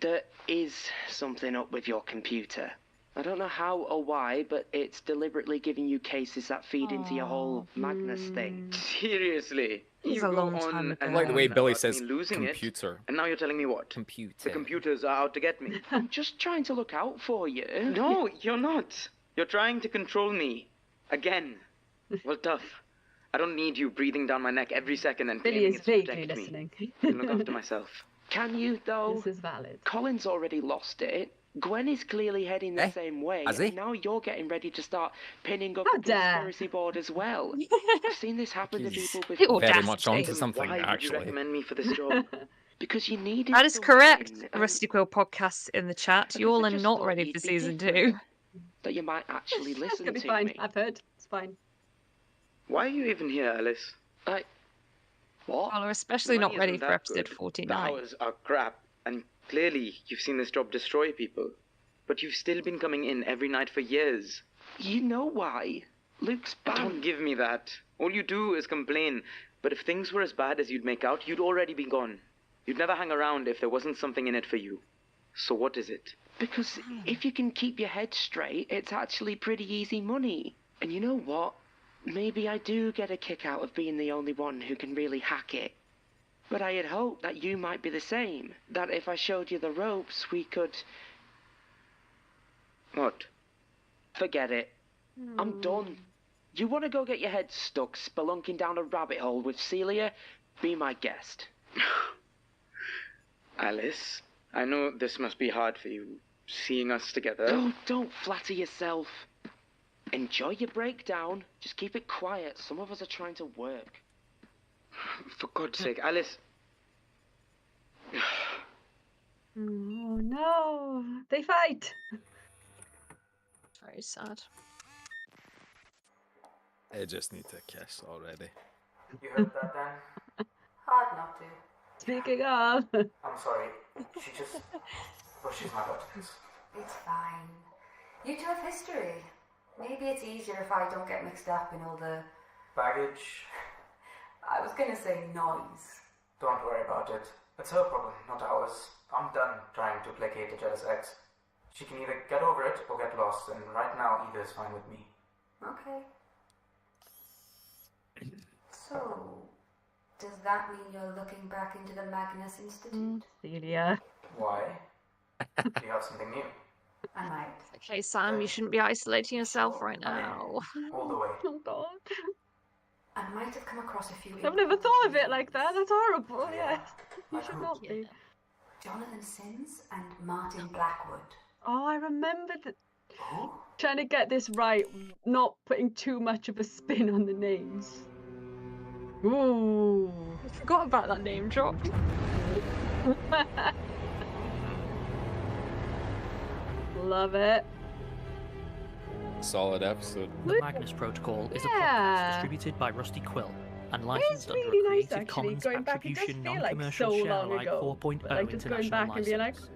There is something up with your computer. I don't know how or why, but it's deliberately giving you cases that feed into your whole Magnus thing. Seriously? It was You a go long on time ago. and Like the way on Billy about says me losing it, computer. and now you're telling me what? Computer. The computers are out to get me. I'm just trying to look out for you. No, you're not. You're trying to control me. Again. Well, tough. I don't need you breathing down my neck every second and Billy claiming is it's to vaguely protect me. listening. I can look after myself. Can you, though? This is valid. Colin's already lost it. Gwen is clearly heading the Eh? same way, Has he? and now you're getting ready to start pinning up How the dare. conspiracy board as well. I've seen this happen to He's people The before. very audacity. much onto Then something, why would you actually. recommend me for this job? Because you needed That is something, correct, and Rusty Quill podcasts in the chat. because You all I are just not thought ready you'd for be season different, 2. that you might actually It's listen gonna be to fine. me. I've heard. It's fine. Why are you even here, Alice? What? Well, we're especially Money not ready isn't for that episode good. 49. Hours are crap, and clearly you've seen this job destroy people. But you've still been coming in every night for years. You know why? Luke's Don't banned. give me that. All you do is complain. But if things were as bad as you'd make out, you'd already be gone. You'd never hang around if there wasn't something in it for you. So what is it? Because if you can keep your head straight, it's actually pretty easy money. And you know what? Maybe I do get a kick out of being the only one who can really hack it. But I had hoped that you might be the same. That if I showed you the ropes, we could... What? Forget it. I'm done. You want to go get your head stuck spelunking down a rabbit hole with Celia? Be my guest. Alice, I know this must be hard for you, seeing us together. Oh, don't flatter yourself. Enjoy your breakdown. Just keep it quiet. Some of us are trying to work. For God's sake, Alice. Oh no. They fight. Very sad. I just need to kiss already. You heard that, Dan? Hard not to. Speaking of. I'm sorry. She just pushes my buttons. It's fine. You two have history. Maybe it's easier if I don't get mixed up in all the... baggage. I was gonna say noise. Don't worry about it. It's her problem, not ours. I'm done trying to placate the jealous ex. She can either get over it or get lost, and right now either is fine with me. Okay. So, does that mean you're looking back into the Magnus Institute? Celia. Why? Do you have something new? I might. Okay, Sam, you shouldn't be isolating yourself right now. All the way. Oh god. I might have come across a few... I've never thought of it like that. That's horrible. Yes. You should not be. Jonathan Sims and Martin Blackwood. Oh, I remember that. Trying to get this right, not putting too much of a spin on the names. Ooh. I forgot about that name drop. Love it. Solid episode. The Magnus Protocol is a podcast distributed by Rusty Quill and licensed under really a nice, Creative actually. Commons Going back, it does Attribution feel like Non-Commercial so Share long Alike ago. 4.0 Like just going international back and being like, license.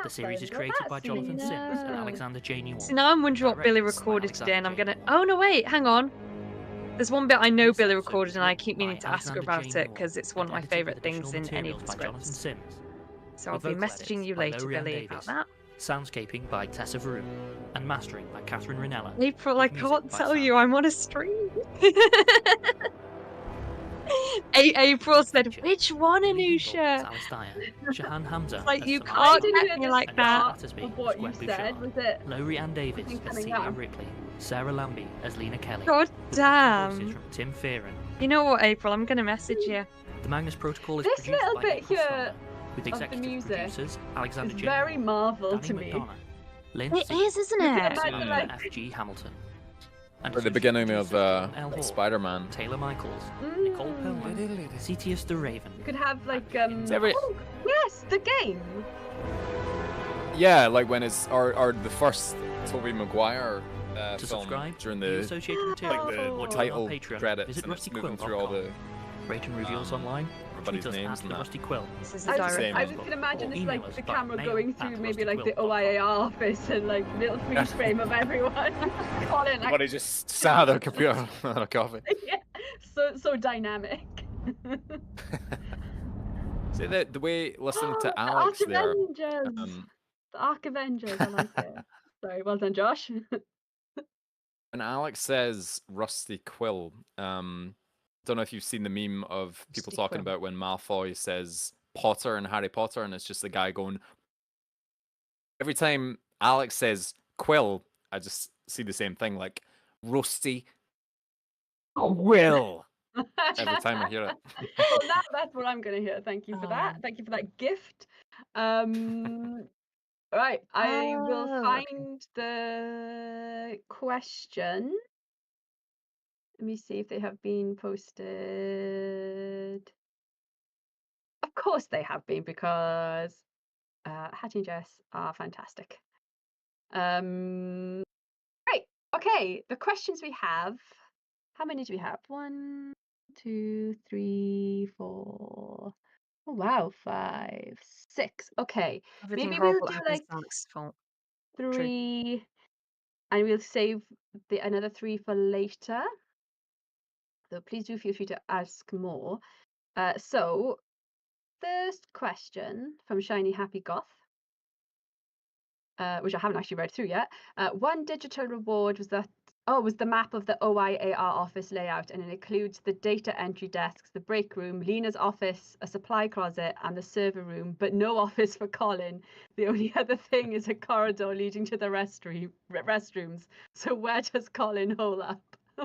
The series is created by Jonathan Sims and Alexander J. Newell. So now I'm wondering what Billy recorded today, and I'm gonna. Oh no, wait, hang on. There's one bit I know Billy recorded, and I keep meaning to ask her about it because it's one of my favourite things in any of the scripts. So I'll be messaging you later, Billy, about that. Soundscaping by Tessa Varoon and mastering by Catherine Ranella. April, I can't tell you, I'm on a stream. April said, which one, Anusia? Shahan Hamza. Like, you can't get me like that. Of what you said, was it? Lowri Ann Davis as Celia Ripley. Sarah Lambie as Lena Kelly. God damn. Voices from Tim Fearon. You know what, April? I'm going to message you. The Magnus Protocol is This produced little by bit April here Sumner, with of the executive music producers Alexander is J. very Marvel Danny to me. McDonough, Lynn It C. is, isn't You it? can imagine, like, F.G. Hamilton. And Or the beginning of L. Hall, Spider-Man. Taylor Michaels, Nicole Perlman, Cetius the Raven. You could have like every- yes, the game. Yeah, like when it's or the first Tobey Maguire To film subscribe, during view the associated material, like or the join our title Patreon, credits visit and it's moving through all the Rate and review us online. everybody's Tweet us names at and the that. Rusty Quill. This is I a was, direct. I was can imagine Or it's email like us the by camera mail going at through maybe like the rustyquill.com. OIA office and like little freeze frame of everyone. Colin, like, Everybody just sat at their computer on a coffee. yeah, so dynamic. See the way listening to The Alex Arc there. Avengers. The Arc Avengers, I like it. Sorry, well done, Josh. When Alex says Rusty Quill, don't know if you've seen the meme of people Rusty talking Quill. about when Malfoy says Potter in Harry Potter, and it's just the guy going. Every time Alex says Quill, I just see the same thing, like Rusty Quill. Every time I hear it. Well, that's what I'm going to hear. Thank you for that. Thank you for that gift. Right, I will Oh, find the question. Let me see if they have been posted. Of course they have been, because Hattie and Jess are fantastic. Right, okay, the questions we have. How many do we have? 1, 2, 3, 4. Oh wow, 5, 6. Okay, Everything maybe horrible we'll do happens like is Alex's fault. 3, and we'll save another 3 for later. So please do feel free to ask more. So first question from Shiny Happy Goth, which I haven't actually read through yet. One digital reward was was the map of the OIAR office layout, and it includes the data entry desks, the break room, Lena's office, a supply closet, and the server room, but no office for Colin. The only other thing is a corridor leading to the restrooms. So where does Colin hole up?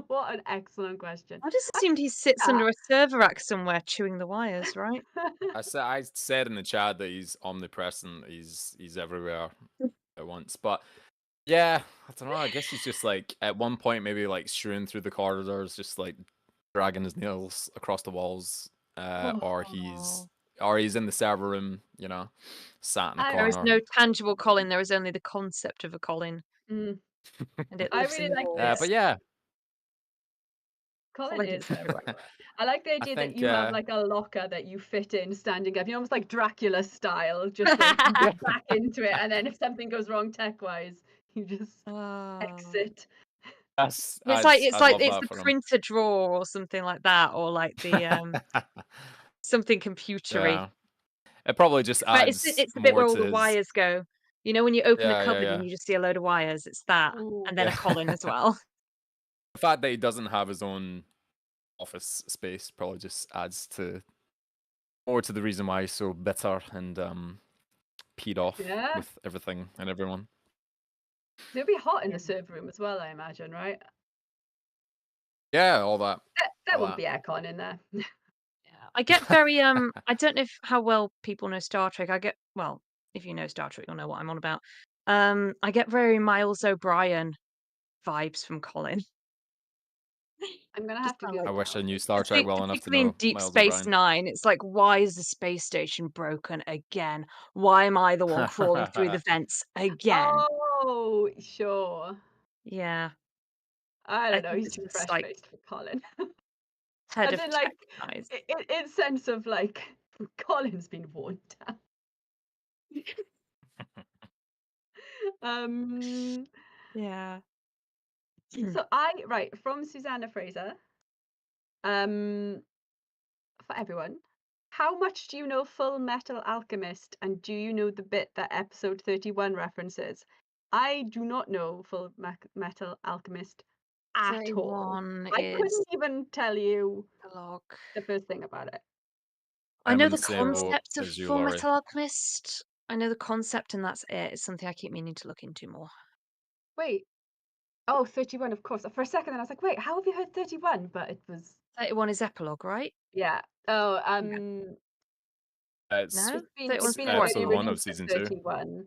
What an excellent question. I just assumed he sits under a server rack somewhere chewing the wires, right? I said in the chat that he's omnipresent. He's everywhere at once. But yeah, I don't know. I guess he's just like at one point maybe like strewing through the corridors, just like dragging his nails across the walls, or he's in the server room, sat in a corner. There is no tangible Colin. There is only the concept of a Colin. Mm. And it I lives really in like walls. this. But yeah, Colin Colin is is everywhere. I like the I idea that think you have like a locker that you fit in standing up, almost like Dracula style, just so you can get back into it. And then if something goes wrong tech-wise, you just Oh. exit. That's It's I'd love it's that the for him. printer drawer or something like that, or like the something computery. Yeah. It probably just Where it's adds it's the bit more where all to the his. wires go. You know when you open a Yeah, yeah, cupboard yeah. and you just see a load of wires, it's that, Ooh. and then a Yeah. Colin as well. The fact that he doesn't have his own office space probably just adds to more to the reason why he's so bitter and peed off Yeah. with everything and everyone. It'll be hot in the server room as well, I imagine, right? Yeah, all that. There all won't that. be aircon in there. Yeah. I get very I don't know how well people know Star Trek. Well, if you know Star Trek, you'll know what I'm on about. I get very Miles O'Brien vibes from Colin. I'm gonna Just have to sound Google I like wish I that. knew Star Trek well enough to particularly in know Deep Miles Space O'Brien. Nine. It's like, why is the space station broken again? Why am I the one crawling through the vents again? Oh, sure. Yeah, I I don't know. think He's it's too just fresh like faced for Colin. head As of in, tech like, guys. in sense of like, Colin's been worn down. Yeah. So from Susanna Fraser, for everyone, how much do you know Full Metal Alchemist, and do you know the bit that episode 31 references? I do not know Full Metal Alchemist at all. 31 I is couldn't even tell you Epilogue. the first thing about it. I I'm know in the the same boat concept of as you, Full Lowri. Metal Alchemist. I know the concept, and that's it. It's something I keep meaning to look into more. Wait. Oh, 31, of course. For a second, then I was like, wait, how have you heard 31? But it was 31 is Epilogue, right? yeah. Oh, It's No? it's 31's been before episode already 1 of released as season 2. 31.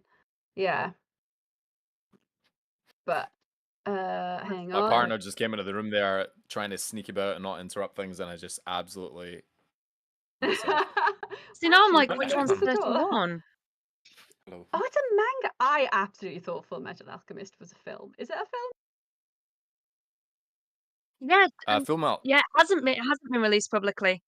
Yeah. But hang My on. partner just came into the room there trying to sneak about and not interrupt things, and I just absolutely myself. See, now I'm Actually, like, don't which one's notice at all. 31? Hello. Oh, it's a manga. I absolutely thought Full Metal Alchemist was a film. Is it a film? Yeah, Full Metal. yeah, it hasn't been released publicly.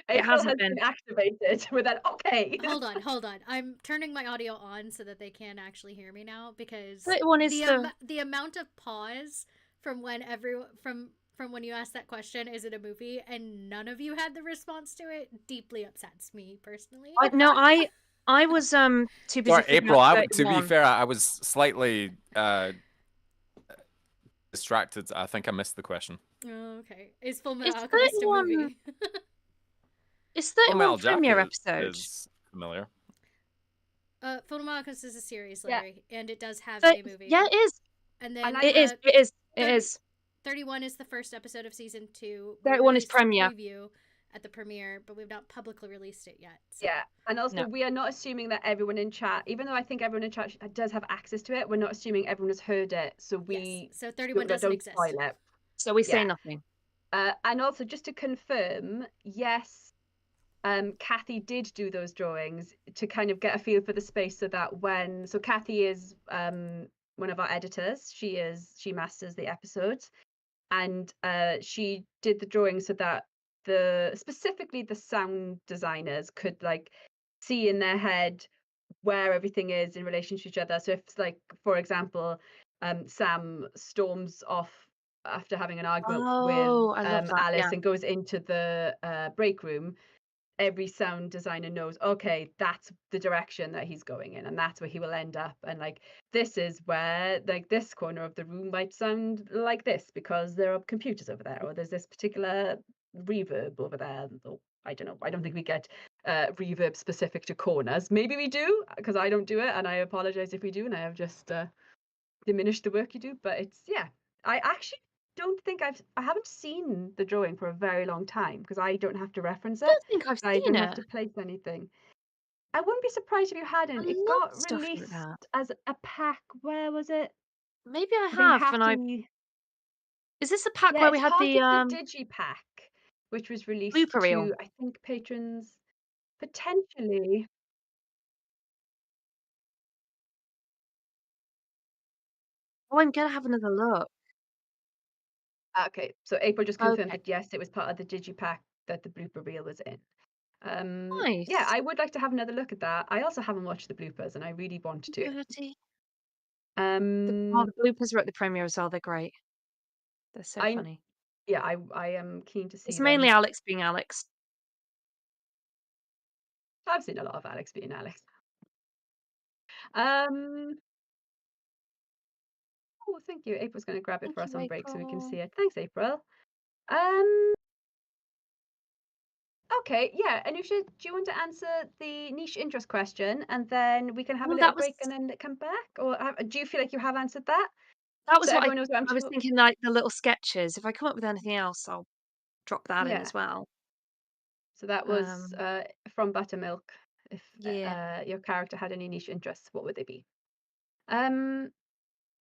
It April hasn't has been. been activated with that. Okay. Hold on. I'm turning my audio on so that they can actually hear me now, because 31 is the amount of pause from when from when you asked that question, is it a movie, and none of you had the response to it, deeply upsets me personally. I was too busy. Sorry, thinking April. about To be 31. fair, I was slightly distracted. I think I missed the question. Oh, okay. Is Full Is Metal Alchemist a 31 movie? Is Full Metal 31 Jacket premiere episode? is familiar. Full Metal Alchemist is a series, Yeah. Larry, and it does have But, a movie. yeah, it is. And then It is. 31 is the first episode of season 2. 31 is released a premiere. preview at the premiere, but we've not publicly released it yet. So. Yeah, and also No. we are not assuming that everyone in chat, even though I think everyone in chat does have access to it, we're not assuming everyone has heard it, so we Yes. So 31 doesn't don't exist. spoil it. So we say Yeah. nothing. And also, just to confirm, yes, Kathy did do those drawings to kind of get a feel for the space, so that so Kathy is one of our editors. She masters the episodes, and she did the drawings so that specifically the sound designers could like see in their head where everything is in relation to each other. So if it's like, for example, Sam storms off after having an argument Oh, with I love that. Alice Yeah. and goes into the break room, every sound designer knows, okay, that's the direction that he's going in, and that's where he will end up, and like this is where like this corner of the room might sound like this because there are computers over there, or there's this particular reverb over there. Or, I don't know, I don't think we get reverb specific to corners. Maybe we do, because I don't do it, and I apologize if we do, and I have just diminished the work you do. But it's, yeah, I actually don't think I haven't seen the drawing for a very long time, because I don't have to reference I it. don't think I've I seen don't it. have to place anything. I wouldn't be surprised if you hadn't. I It love got stuff like released that. as a pack. Where was it? Maybe I The have, and Hattie. Is this the pack Yeah, where it's we had part the of the Digipack, which was released blooper reel? to, I think, patrons potentially. Oh, I'm gonna have another look. Okay, so April just confirmed Okay. that yes, it was part of the digipack that the blooper reel was in. Yeah, Nice. I would like to have another look at that. I also haven't watched the bloopers, and I really want to. Dirty. The Um, bloopers are at the premiere as well. They're great. They're so I funny. yeah, I am keen to see It's them. mainly Alex being Alex. I've seen a lot of Alex being Alex. Um, oh, thank you. April's going to grab it Thank for us you, on break so we can April. see it. Thanks, April. Um, okay, yeah. Anusia, do you want to answer the niche interest question, and then we can have a Well, little that was break and then come back? Or do you feel like you have answered that? that was So what everyone knows what I'm I was talking. thinking, like the little sketches. If I come up with anything else, I'll drop that in Yeah. as well. So that was from Buttermilk. If Yeah. your character had any niche interests, what would they be?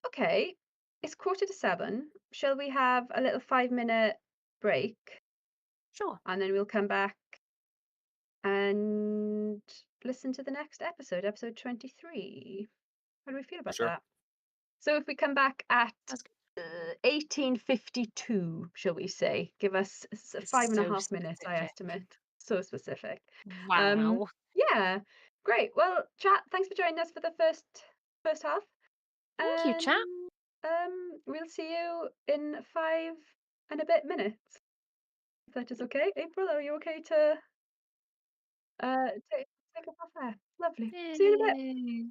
Okay, it's 7:15. Shall we have a little 5-minute break, Sure. and then we'll come back and listen to the next episode, episode 23. How do we feel about Sure. that? So if we come back at That's good. 18:52, shall we say? Give us It's 5.5 so minutes, I specific. estimate. So specific. Wow. Yeah, great. Well, chat, thanks for joining us for the first half. Thank you, chat. We'll see you in 5 and a bit minutes. If that is okay. April, are you okay to take us off there? Lovely. See you in a bit. Yay.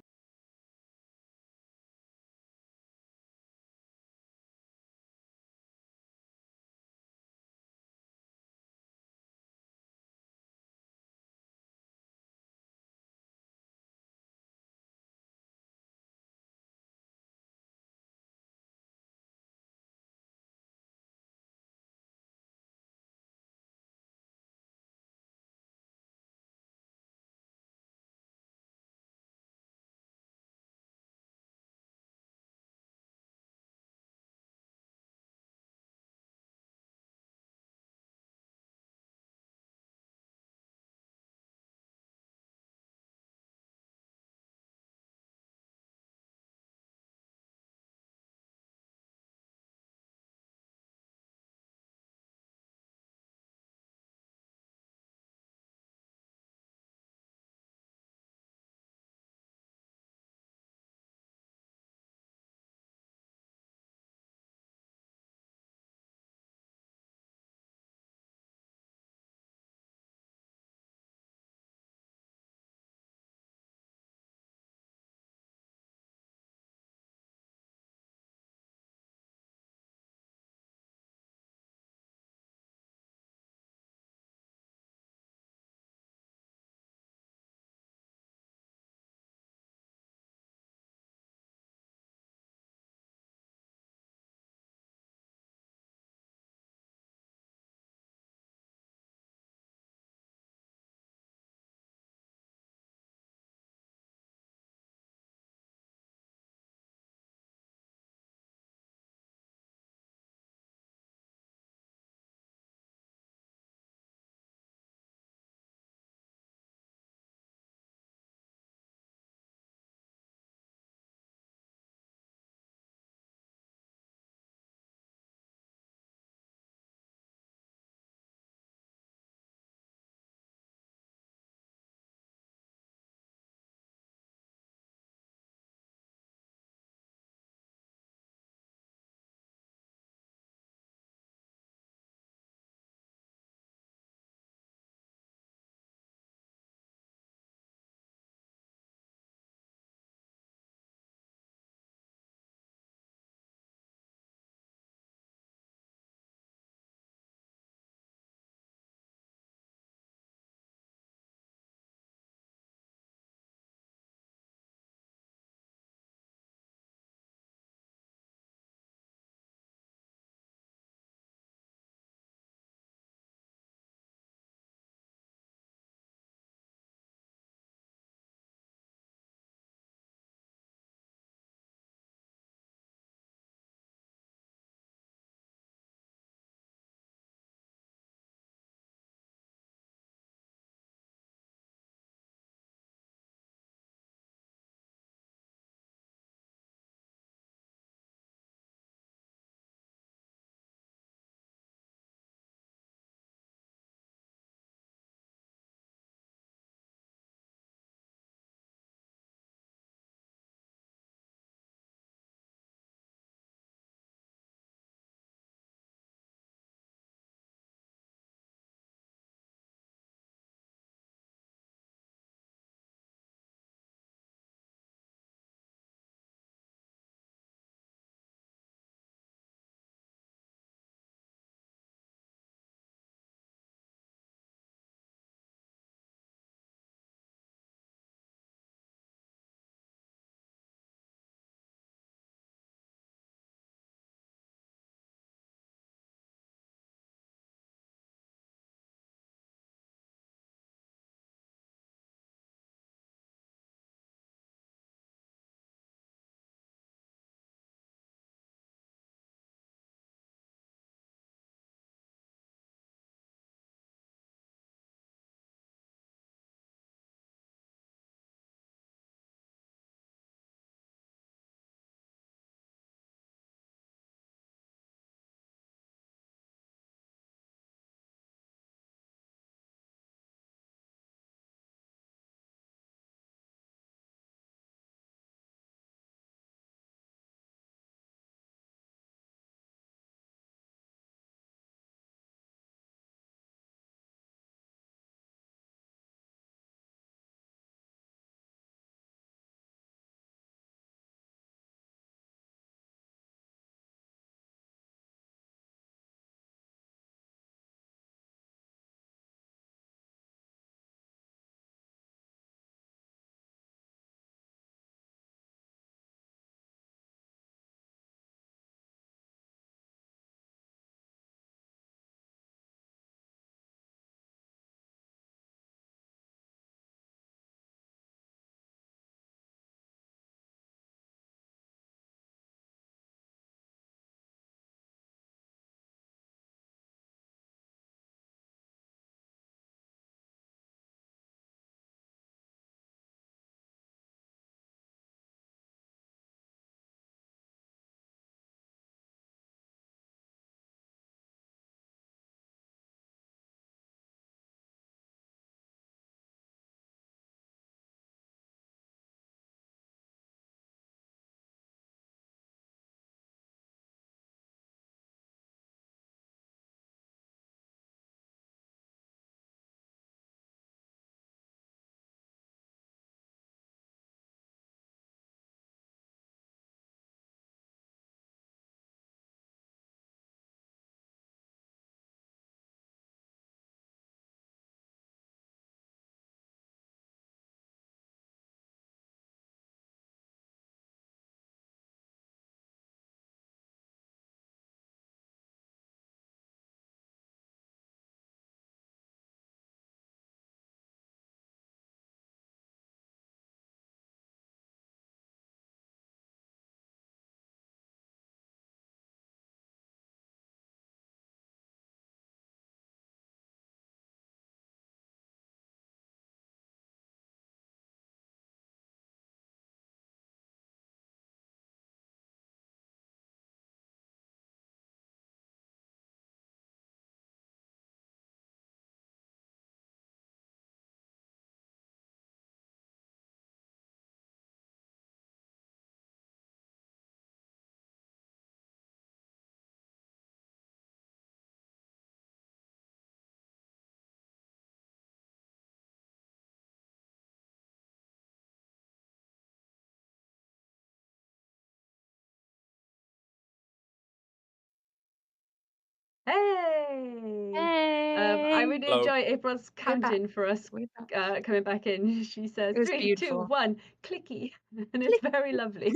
Hey! I Hey! really Hello. enjoy April's We're back. count-in for us We're back. coming back in. She says It was 3, 2, beautiful. 1, clicky, and it's very lovely.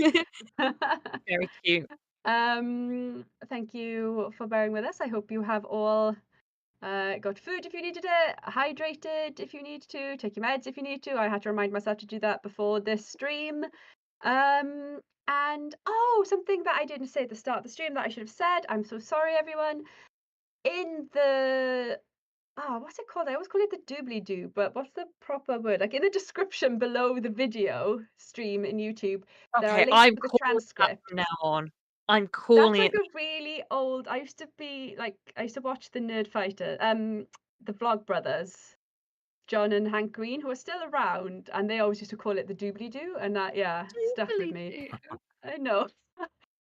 Very cute. Thank you for bearing with us. I hope you have all got food if you needed it, hydrated if you need to, take your meds if you need to. I had to remind myself to do that before this stream. And something that I didn't say at the start of the stream that I should have said. I'm so sorry, everyone. In the what's it called? I always call it the doobly-doo, but what's the proper word? Like in the description below the video stream in YouTube, there are Okay, links I'm to the calling that transcript. from now on. I'm That's calling like it. a really old. I used to watch the Nerd Fighter, the Vlog Brothers, John and Hank Green, who are still around, and they always used to call it the doobly-doo, and that stuck with me. I know.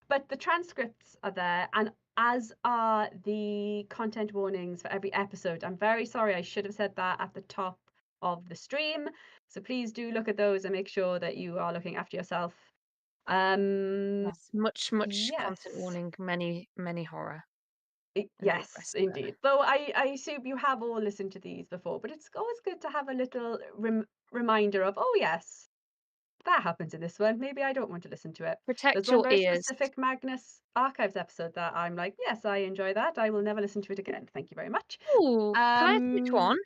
But the transcripts are there, and as are the content warnings for every episode. I'm very sorry, I should have said that at the top of the stream. So please do look at those and make sure that you are looking after yourself. Yes, much Yes. content warning, many horror. Yes, indeed. Though I assume you have all listened to these before, but it's always good to have a little reminder of, oh yes, that happens in this one. Maybe I don't want to listen to it. Protect There's one your very ears. specific Magnus Archives episode that I'm like, yes, I enjoy that. I will never listen to it again. Thank you very much. Ooh, can I ask which one?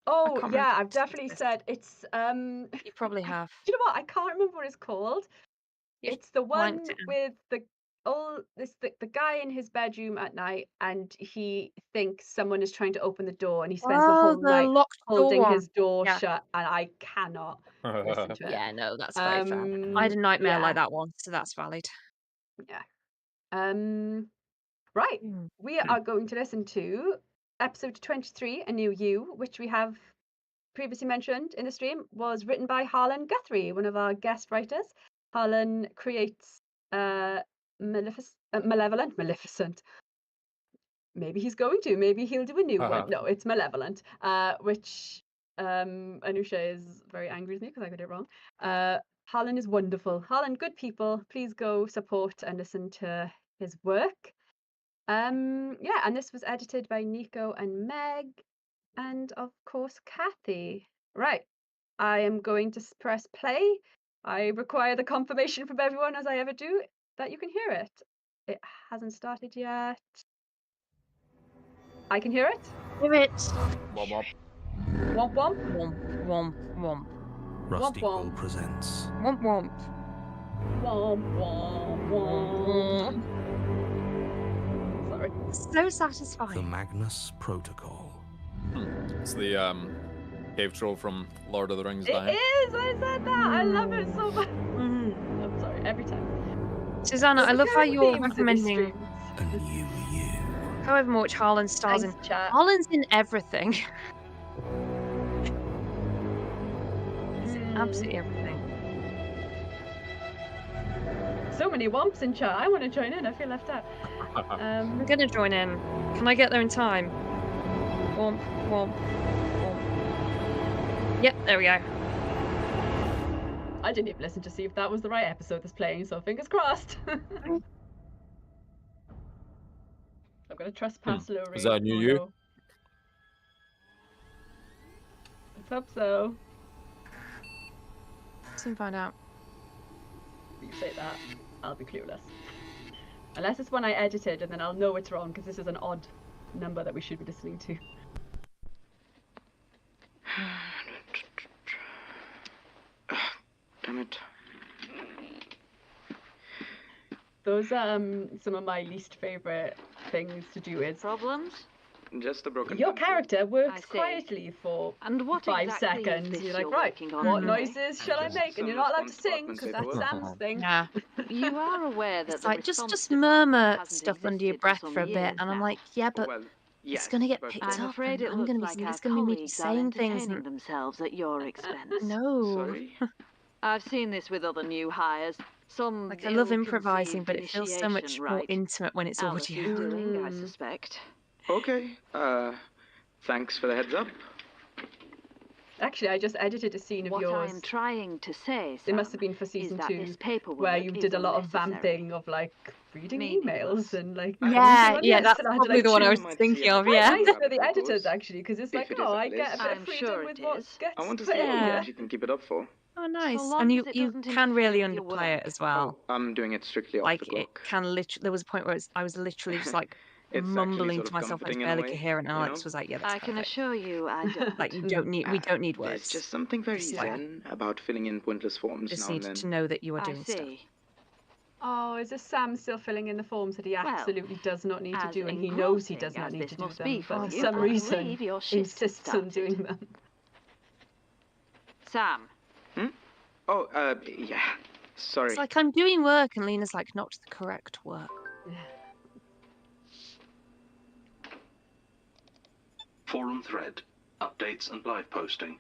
Oh can't yeah, remember I've definitely said it's You probably have. Do you know what? I can't remember what it's called. You've It's the one blanked it out. with the guy in his bedroom at night, and he thinks someone is trying to open the door, and he spends the whole the night locked holding door his door Yeah. shut, and I cannot listen to it. Yeah, no, that's very fair. I had a nightmare like that once, so that's valid. Yeah. Right. We are going to listen to episode 23, A New You, which we have previously mentioned in the stream, was written by Harlan Guthrie, one of our guest writers. Harlan creates Maleficent. Maybe he's going to. Maybe he'll do a new one. No, it's Malevolent, which Anusia is very angry with me because I got it wrong. Harlan is wonderful. Harlan, good people. Please go support and listen to his work. And this was edited by Nico and Meg, and of course Kathy. Right, I am going to press play. I require the confirmation from everyone, as I ever do, that you can hear it. It hasn't started yet. I can hear it. Hear it. Womp womp. Womp womp. Womp womp womp. Rusty Quill presents. Womp womp. Womp womp womp. Sorry. So satisfying. The Magnus Protocol. It's the cave troll from Lord of the Rings. It is. I said that. I love it so much. I'm sorry. Every time. Susanna, I love how you're recommending. A new you. However much Harlan stars in. Chat. Harlan's in everything. He's in absolutely everything. So many womps in chat. I want to join in. I feel left out. I'm gonna join in. Can I get there in time? Womp, womp, womp. Yep, there we go. I didn't even listen to see if that was the right episode that's playing, so fingers crossed. I'm gonna trespass Lowri. Is that a new you? No. Let's hope so. Soon find out. You say that, I'll be clueless. Unless it's one I edited, and then I'll know it's wrong because this is an odd number that we should be listening to. Damn it. Those are some of my least favorite things to do is Problems? Just a broken your pencil. character I works see. quietly for And what 5 exactly is seconds. this You're like, you're right, working on what anyway? noises shall I Just make? And some you're not allowed to response sing departments because that's paperwork. Sam's thing. Yeah. You are aware that It's the like response just department murmur hasn't stuff under your existed breath some for a bit, years and I'm now. like, yeah, but Well, yes, it's gonna get but- picked I'm up, afraid and it I'm looks gonna be like our it's gonna be me colleagues are saying things. entertaining themselves at your expense. No. Sorry. I've seen this with other new hires. Some Like, I love improvising, but it feels so much initiation more rite. intimate when it's Alice audio. is doing, I suspect. Okay. Thanks for the heads up. Actually, I just edited a scene of What yours. I am trying to say, It must Sam, have been for is season that 2, this paperwork where you is did a lot of unnecessary. vamping of like reading emails and like. Yeah, yes, yeah, that's and I had to, probably like, the one I was choose- thinking of. Quite Yeah. nice for the editors actually, because it's like, If it oh, is, I get a bit I'm of freedom sure with it what is. gets I want to put see in what Yeah. here. you can keep it up for. Oh, nice. long And as you it you doesn't can really interfere with your underplay it work. as well. Oh, I'm doing it strictly off Like the it clock. can literally. There was a point where I was literally just like It's actually mumbling sort to of myself. I was comforting in a barely way, coherent, and you Alex know? was like, "Yeah, that's I can perfect." assure you I don't. Like you don't need. We don't need words. There's just something very Just, like, zen about filling in pointless forms just now need and to then. know that you are I doing stuff. see. Oh, is this Sam still filling in the forms that he absolutely does not need to as do, and he knows he does engrossing not as need this to do must them, be but for for you, some I reason believe your shift insists on started. doing them. Sam, Oh, yeah. Sorry. It's like I'm doing work, and Lena's like, "Not the correct work." Forum thread. Updates and live posting.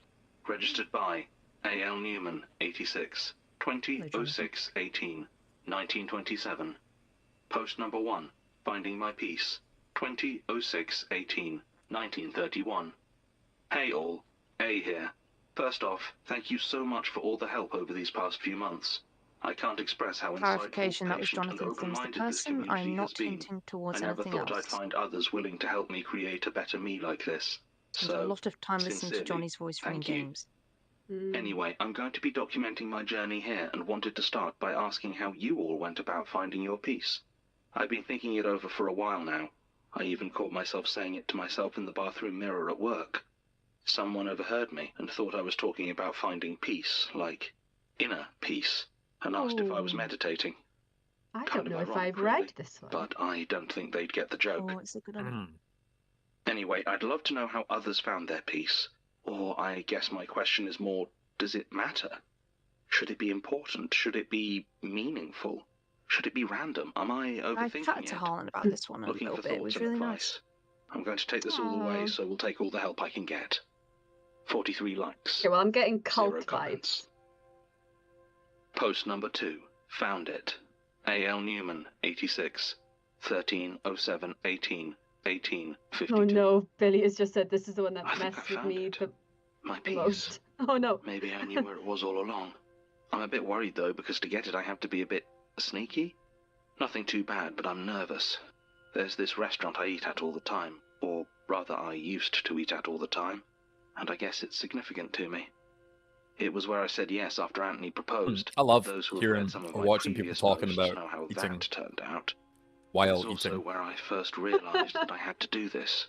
Registered by A.L. Newman, 86, 20/06/18, 1927. Post number 1. Finding my peace. 20/06/18, 1931. Hey all, A here. First off, thank you so much for all the help over these past few months. I can't express how Clarification: insightful, that was patient, and Jonathan Sims, the open-minded this person. community I'm has not been. hinting towards I never anything thought I'd else. find others willing to help me create a better me like this. Spent a So, lot of time listening to sincerely, Johnny's voice running thank you. games. Anyway, I'm going to be documenting my journey here and wanted to start by asking how you all went about finding your peace. I've been thinking it over for a while now. I even caught myself saying it to myself in the bathroom mirror at work. Someone overheard me and thought I was talking about finding peace, like inner peace, and asked if I was meditating. I Kind don't of know if ironic, I've read really, this one. but I don't think they'd get the joke. Oh, it's a good one. Anyway, I'd love to know how others found their peace. Or I guess my question is more, does it matter? Should it be important? Should it be meaningful? Should it be random? Am I I overthinking chatted to it? Harlan about this one a Looking little for bit. It thoughts was and really advice. nice. I'm going to take this all away, so we'll take all the help I can get. 43 likes. Okay, well, I'm getting 0 cult comments. vibes. Post number 2. Found it. A.L. Newman, 86, 13/07/18, 1852. Oh no, Billy has just said this is the one that I think messed I with found me it. the My peace. most. Oh no. Maybe I knew where it was all along. I'm a bit worried though, because to get it I have to be a bit sneaky. Nothing too bad, but I'm nervous. There's this restaurant I eat at all the time, or rather I used to eat at all the time, and I guess it's significant to me. It was where I said yes after Anthony proposed. I love Those who have hearing read some of or my watching people previous talking posts about know how eating that turned out. while It's also eating. where I first realised that I had to do this.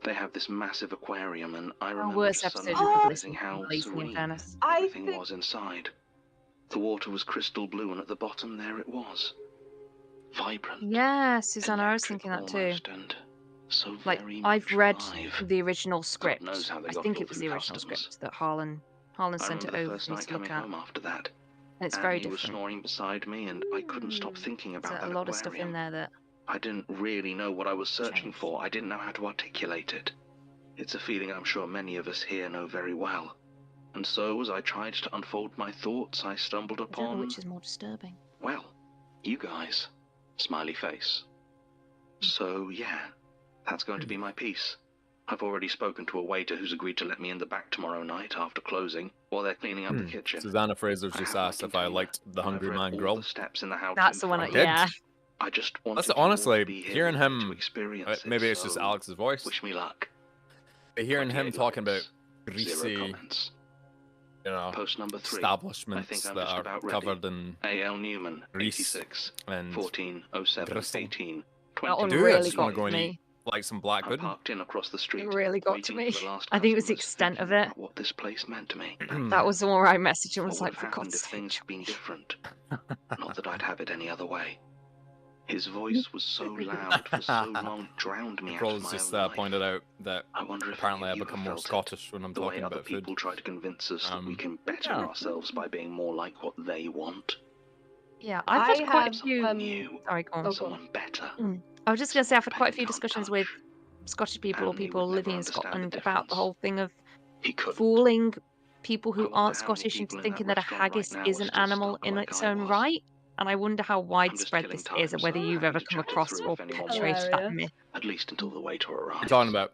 They have this massive aquarium, and I Our remember worst just episode suddenly we've realising listened to, how at least in serene fairness. everything was inside. The water was crystal blue, and at the bottom there it was. Vibrant. Yeah, Susanna, I was thinking that too. Almost, and so Like, very I've much read alive. the original script. knows how they I got think Phil it was through the original customs. script that Harlan I sent it remember the over first for me night to look coming at. home after that. And it's very Annie was different. snoring beside me, and I couldn't stop thinking There's about a that lot of stuff in aquarium. there that I didn't really know what I was searching for. I didn't know how to articulate it. It's a feeling I'm sure many of us here know very well. And so, as I tried to unfold my thoughts, I stumbled I don't know upon, which is more disturbing. well, you guys. Smiley face. So, yeah, that's going to be my piece. I've already spoken to a waiter who's agreed to let me in the back tomorrow night after closing, while they're cleaning up the kitchen. Susanna Fraser's I just have my asked if I container, liked the and I've Hungry read Man all Grill. the steps in the how That's to the one, I did. yeah. I just wanted That's you all to honestly be here hearing with me to him. experience it, Maybe it's just so Alex's voice. wish me luck. But hearing him 28 talking about likes, 0 greasy, comments. you know, Post number 3. establishments I think I'm that just are about ready. covered in A.L. Newman, grease 86, and 14/07/18, That one do it. I really just want got to go to and eat me. like some black I pudding. parked in across the street, It really got to waiting me. for the last I think it was the customers, extent of thinking it. about what this place meant to me. That was the one where I messaged him and was What like, would have for happened God's if sake. things had been different? Not that I'd have it any other way. His voice was so loud for so long it drowned me out of Nicole's my just own life. pointed out that I wonder if apparently I any of you become have more felt it. Scottish when I'm The way talking other about food. people try to convince us that we can better yeah. ourselves by being more like what they want. Yeah, I've had quite a few. New, Sorry, go on. someone better. I was just going to say, I've had quite a few discussions with Scottish people or Andy people would living never in understand the Scotland about the difference. whole thing of He couldn't. fooling people who I wonder aren't how many Scottish into people in thinking that that a restaurant right haggis now is are an still animal stuck in like its I own was. right. And I wonder how widespread killing this time, is, and whether so you've happy ever to come chat it across through or if anyone perpetuated wants. that Yeah. myth. At least until the waiter arrives. You're talking about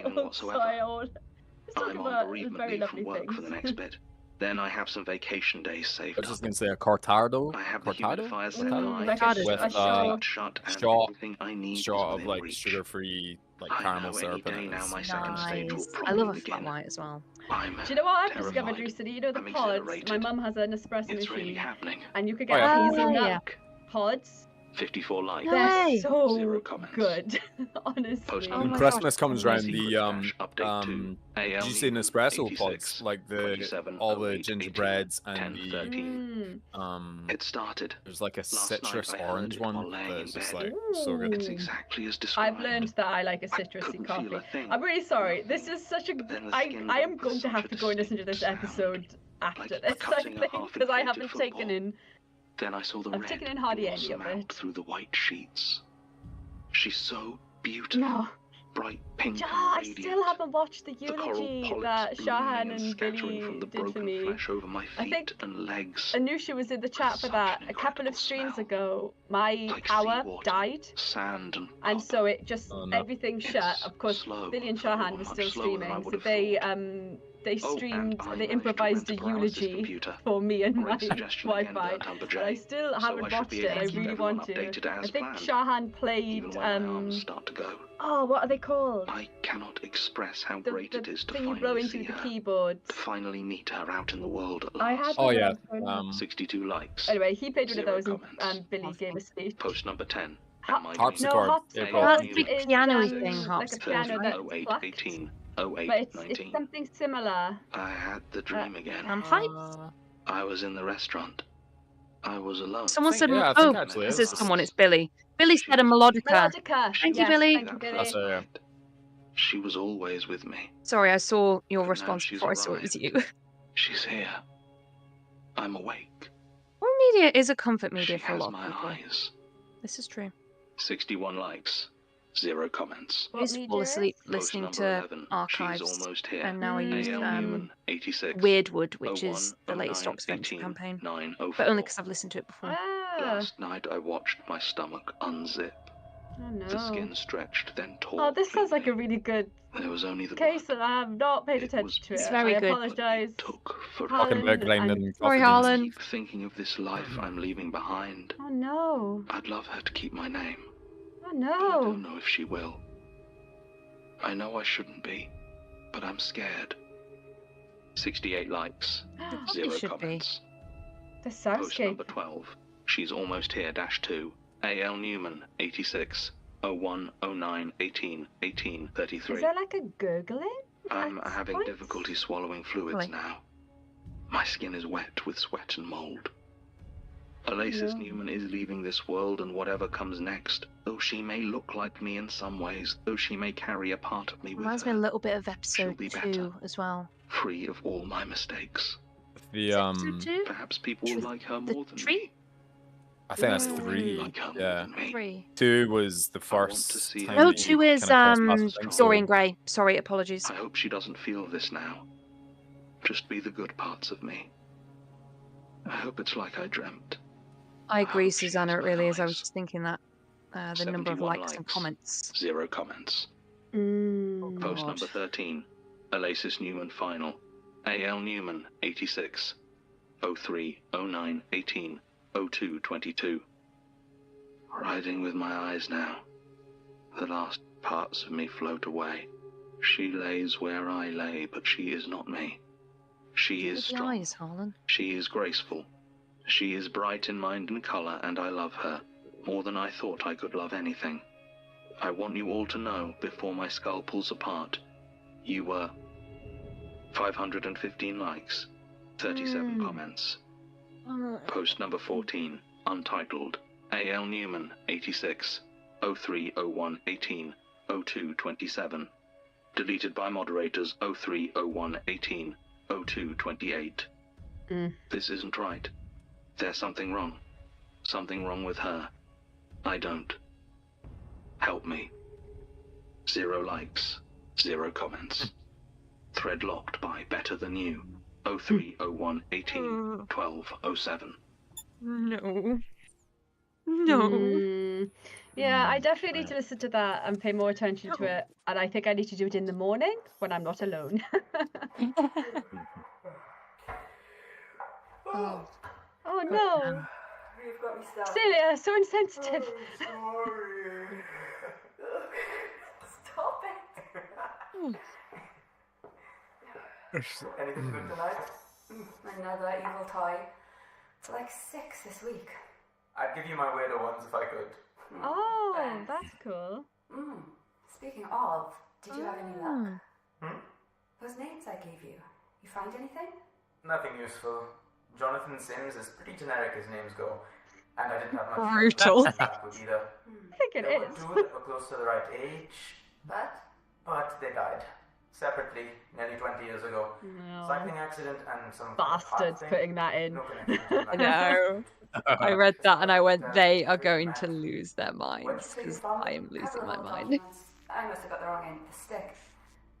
even whatsoever. child. Let's talk I'm about on bereavement very leave lovely from work for the things. next bit. Then I have some vacation days saved I was up. just going to say a cortado. I have the Cortado? humidifier set like high, a with shot. shut, and shot, everything I need is shot of within like reach. sugar-free like I caramel know syrup any in day it. now Is my second stage will Nice. I probably love a flat begin. white as well. I'm Do you know what I've terrified. discovered recently? You know the I'm pods? exhilarated. My mum has an espresso It's really machine. happening. And you could Oh, get yeah. hazelnut yeah. pods. 54 likes. They're so 0 comments. good, honestly. When Christmas comes around, the update did you say Nespresso pods, like all the gingerbreads and the It started. There's like a citrus night I orange heard it one while laying that's in just bed. like so good. It's exactly as described. I've learned that I like a citrusy coffee. I'm really sorry. This is such a. I am going to have to go and listen to this episode after this, I think, because I haven't taken in. Then I saw the I've red taken in hardly any blossom of out it. through the white sheets. She's so beautiful. No. Bright pink I and still radiant. haven't watched the The coral eulogy polyps that blooming Shahan and and scattering Billy from the did for broken me. flesh over my I feet think and legs. Anusia was in the chat for that a couple of streams ago. My power died, sand and so it just everything shut. Of course, Billy and Shahan were still streaming, so they streamed, they improvised a eulogy for me and my Wi-Fi. But I still haven't watched it. I really want to. I think Shahan played. Start to go. Oh, what are they called? I cannot express how great it is to thing you blow finally into see the her. keyboard. To finally meet her out in the world at I last. had 62 likes. Anyway, he played one of 0 those, comments. and Billy gave a speech. Post number 10. Harpsichord. That's a big piano thing, like a harpsichord, piano right? that's 08, plucked. 18, But 08, it's 19. something similar. I had the dream again. I'm hyped. I was in the restaurant. I was alone. Someone said, I oh, think actually this it's is someone, it's Billy. Billy said a melodica. Melodica. Thank you, Yes, Billy. thank you, Billy. That's a, She was always with me. Sorry, I saw your But now response she's before I saw it was you. She's here. I'm awake. Well, media is a comfort media She for a has lot my of people. eyes. This is true. 61 likes. 0 comments. I used to fall asleep listening Post to number 11. archives, She's almost here. and now I use AL Newman, 86. Weirdwood, which 01, is the latest 09, Oxventure 18, campaign. 904. But only because I've listened to it before. Last night I watched my stomach unzip. Oh no. The skin stretched, then tore. Oh, this sounds like a really good There was only the case, and I have not paid attention to it. It's very I good. apologise. Talking about grinding Sorry, coffee Harlan. beans. Thinking of this life I'm leaving behind. Oh no. I'd love her to keep my name. Oh I no. don't know if she will. I know I shouldn't be, but I'm scared. 68 likes. 0 should be. comments. The Post soundscape. number 12. She's almost here, -2. AL Newman, 86. 01, 09, 18, 18, 33. Is there like a gurgling? I'm having difficulty swallowing fluids now. My skin is wet with sweat and mold. Alasis Newman is leaving this world, and whatever comes next, though she may look like me in some ways, though she may carry a part of me with Reminds her, me a little bit of episode be 2 as well. free of all my mistakes. The Perhaps people will like her more than me. I think that's 3. Like her more Yeah. than me. 3. 2 was the first see time her. Oh, that 2 you is kinda crossed paths with things, so- Dorian Gray. Sorry, apologies. I hope she doesn't feel this now. Just be the good parts of me. I hope it's like I dreamt. I agree, Susanna, it really is. I was just thinking that. The number of 71 likes and comments. 0 comments. Mm. Post number 13. Alasis Newman final. AL Newman, 86. 03, 09, 18, 02, 22. Riding with my eyes now. The last parts of me float away. She lays where I lay, but she is not me. She is With the strong. eyes, Harlan. She is graceful. She is bright in mind and colour, and I love her more than I thought I could love anything. I want you all to know, before my skull pulls apart, you were 515 likes, 37 comments. Post number 14, untitled, AL Newman, 86, 03, 01, 18, 02, 27. Deleted by moderators 03, 01, 18, 02, 28. This isn't right. There's something wrong. Something wrong with her. I don't. Help me. 0 likes. 0 comments. Thread locked by Better Than You. 03, 01, 18, 12, 07. No. No. Yeah, I definitely need to listen to that and pay more attention to it. And I think I need to do it in the morning when I'm not alone. Oh no! You've got me started. Celia, so insensitive. Sorry. Stop it. Anything good tonight? Another evil toy. It's like 6 this week. I'd give you my weirdo ones if I could. Oh, Thanks. that's cool. Speaking of, did you have any luck? Hmm? Those names I gave you. You find anything? Nothing useful. Jonathan Sims is pretty generic as names go. And I didn't have much Brutal. that would either. I think it There were is. two that were close to the right age, But they died. Separately, nearly 20 years ago. No. Cycling accident and some Bastards putting that in. No connection to I that. know. I read that and I went, they are going to lose their minds because I am losing my mind. I must have got the wrong end of the stick.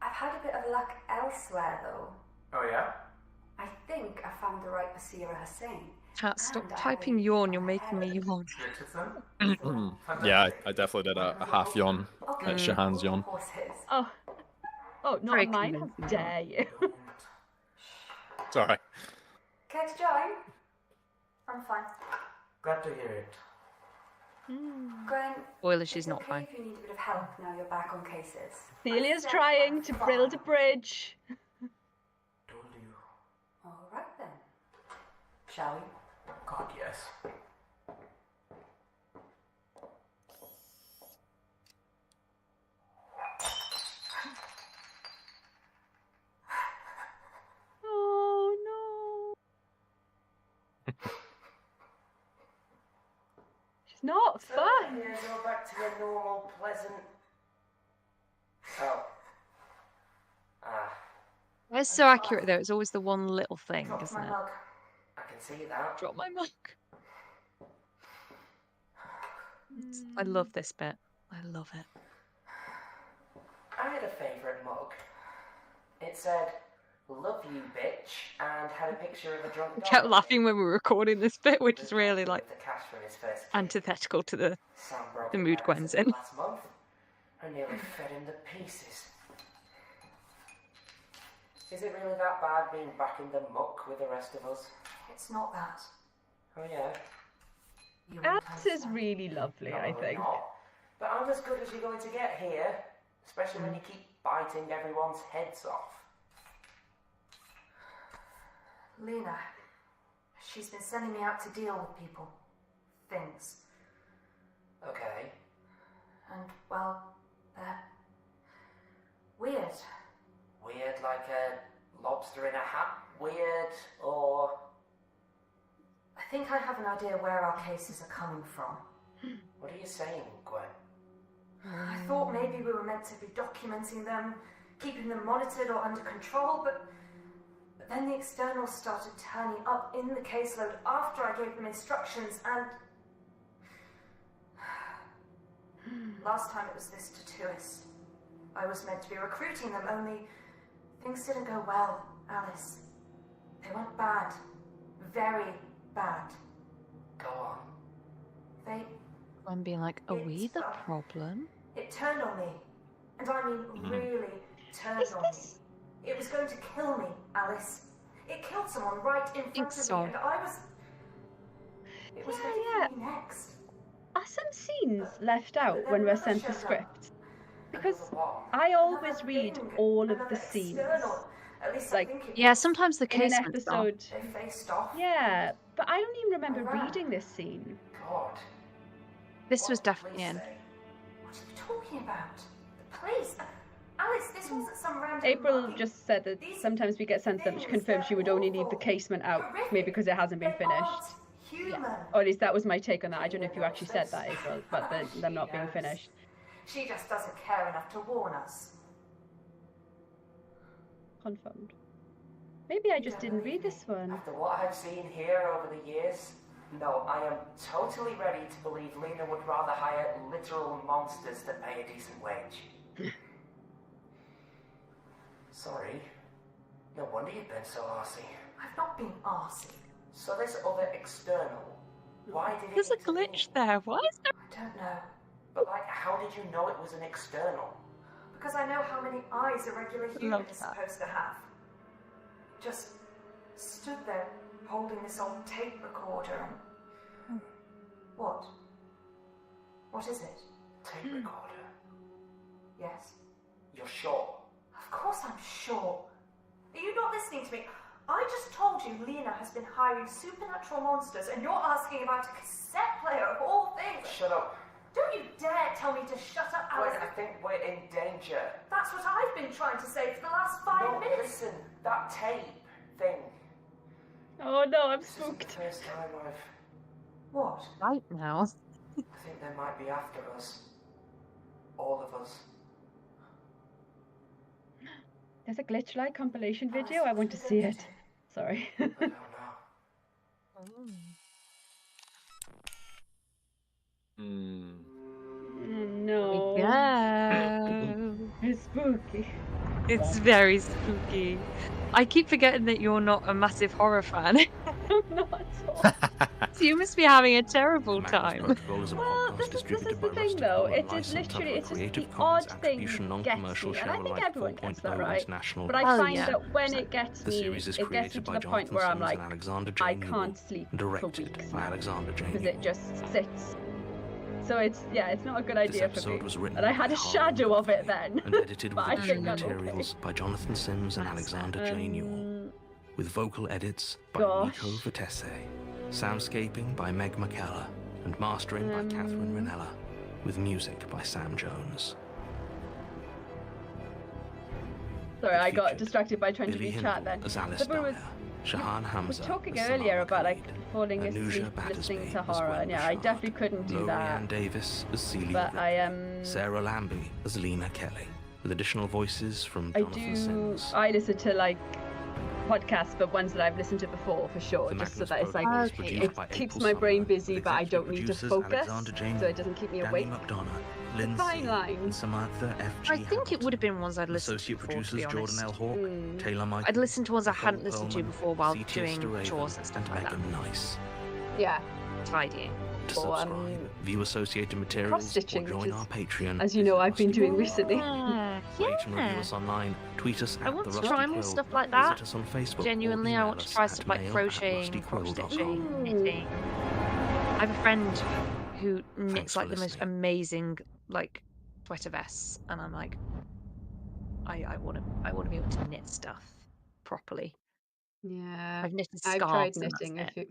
I've had a bit of luck elsewhere, though. Oh, yeah? I think I found the right Basira Hussein. Chat, stop typing yawn, you're making me yawn. Richardson? Yeah, I definitely did a half yawn. Okay. Shahan's yawn. Horses. Oh, not Very mine. How convincing. dare you? Sorry. Care to join? I'm fine. Glad to hear it. Gwen, Spoiler, she's it's not okay fine. if you need a bit of help now you're back on cases. Celia's trying to build a bridge. Told you. All right then. Shall we? God, yes. Oh no. She's not fun. Years go back to your normal, pleasant. Oh. It's so accurate though, it's always the one little thing, Dropped isn't my it? mug. I can see that. Drop my mug. I love this bit. I love it. I had a favourite mug. It said, "Love you, bitch," and had a picture of a drunk I dog. kept laughing when we were recording this bit, which is really like The cash from his first kid. antithetical to the Sam broke mood my Gwen's accident in. last month. I nearly fed him to pieces. Is it really that bad being back in the muck with the rest of us? It's not that. Oh yeah. You Alice is really lovely, I Probably think. not. But I'm as good as you're going to get here, especially when you keep biting everyone's heads off. Lena. She's been sending me out to deal with people. Things. Okay. And, well, they're weird. Weird like a lobster in a hat? Weird or... I think I have an idea where our cases are coming from. What are you saying, Gwen? I thought maybe we were meant to be documenting them, keeping them monitored or under control, but then the externals started turning up in the caseload after I gave them instructions, and... Last time it was this tattooist. I was meant to be recruiting them, only things didn't go well, Alice. They went bad. Very bad. Go on. They... I'm being like, are we the problem? It turned on me. And I mean really turned on me. It was going to kill me, Alice. It killed someone right in front of so. me, and I was... It was going to kill me next. Are some scenes left out when we're sent the scripts? Because I always read all of the scenes. Like, Yeah, sometimes the in an casement's on. episode. They faced off. Yeah, but I don't even remember reading this scene. God. This was definitely in. What are you talking about? The police? Alice, this wasn't some random... April just said that sometimes we get sent them, which confirmed she would only leave the casement out, maybe because it hasn't been finished. Human. Or at least that was my take on that. I don't know if you actually said that, April, but them not being finished. She just doesn't care enough to warn us. Confirmed. Maybe I just didn't read this one. After what I've seen here over the years, no, I am totally ready to believe Lena would rather hire literal monsters than pay a decent wage. Sorry. No wonder you've been so arsey. I've not been arsey. So this other external, why did There's a it... glitch there. Why is there? I don't know. But like, how did you know it was an external? Because I know how many eyes a regular human Love is that. supposed to have. Just stood there holding this old tape recorder and... What? What is it? Tape recorder. Yes. You're sure? Of course I'm sure. Are you not listening to me? I just told you Lena has been hiring supernatural monsters, and you're asking about a cassette player of all things. Shut up. Don't you dare tell me to shut up, Alice. Wait, I think we're in danger. That's what I've been trying to say for the last 5 minutes. Listen, that tape thing. Oh no, I'm This isn't spooked. the first time I've... What? Right now. I think they might be after us. All of us. There's a glitch-like compilation video. I want to see it. Sorry. I don't know. No. Yeah. It's spooky. It's very spooky. I keep forgetting that you're not a massive horror fan. I'm not at all. So you must be having a terrible Magnus time. Protocol is a Well, podcast this is distributed the by thing Rusty though. Quill, It is licensed literally, under it's just Creative the Commons odd thing Attribution gets Non-Commercial me, and I Share think Alike everyone gets that 4.0 right. international But I Oh, find yeah. that when it gets The me, series is it gets me created to by the point Jonathan where I'm Sims like, and Alexander I J. can't Newell, sleep for directed weeks by now Alexander J. because Newell. it just sits. So it's it's not a good This idea for episode me. was written And I had by a Harlan shadow of it Godfrey then. and edited But with I additional think I'm okay. materials by Jonathan Sims and That's Alexander J. Newell, with vocal edits by Nico Gosh. Vitesse, soundscaping by Meg McKellar, and mastering by Catherine Ranella, with music by Sam Jones. Sorry, I got featured distracted by trying to Billy read chat Hindle then. as Alice Someone was Dyer, Shahan was Hamza talking as earlier Samara about Khalid, falling Anusia asleep Battersby listening to as horror, Gwen and I Bouchard, definitely couldn't do Lowri that. Ann Davis as Celia But Ripley, Sarah Lambie as Lena Kelly, with additional voices from I Jonathan Sims. I listen to like podcasts, but ones that I've listened to before for sure, The just so Magnus that it's like Protocol is Okay, produced it by keeps April my brain Sumner, busy, with but I executive don't need to producers focus, Alexander J. so it Newell, doesn't keep me Danny awake. McDonough, It's a Lynn fine C. line. and Samantha F.G. I think it would have been ones I'd listened to Associate before, to producers be Jordan honest. L. Hawke, Taylor Michaels, I'd listened to ones I Nicole hadn't listened to Perlman, before while C.T. doing Steraven, chores and stuff like that. Megan Nice. Yeah, Tidying. To or subscribe, view associated materials, or cross-stitching, join which our is, Patreon. as you know, I've been Rusty doing Quill. recently. Yeah, Rate and review yeah. us online. Tweet us I at want the to Rusty try more Quill. stuff like that. Visit us on Facebook. or Genuinely, I email want to us try at stuff like crocheting, cross mail@rustyquill.com. stitching, knitting. I have a friend who knits for like the most listening. amazing like sweater vests, and I'm like, I want to be able to knit stuff properly. Yeah, I've knitted I've tried scarves and that's knitting. it. If you,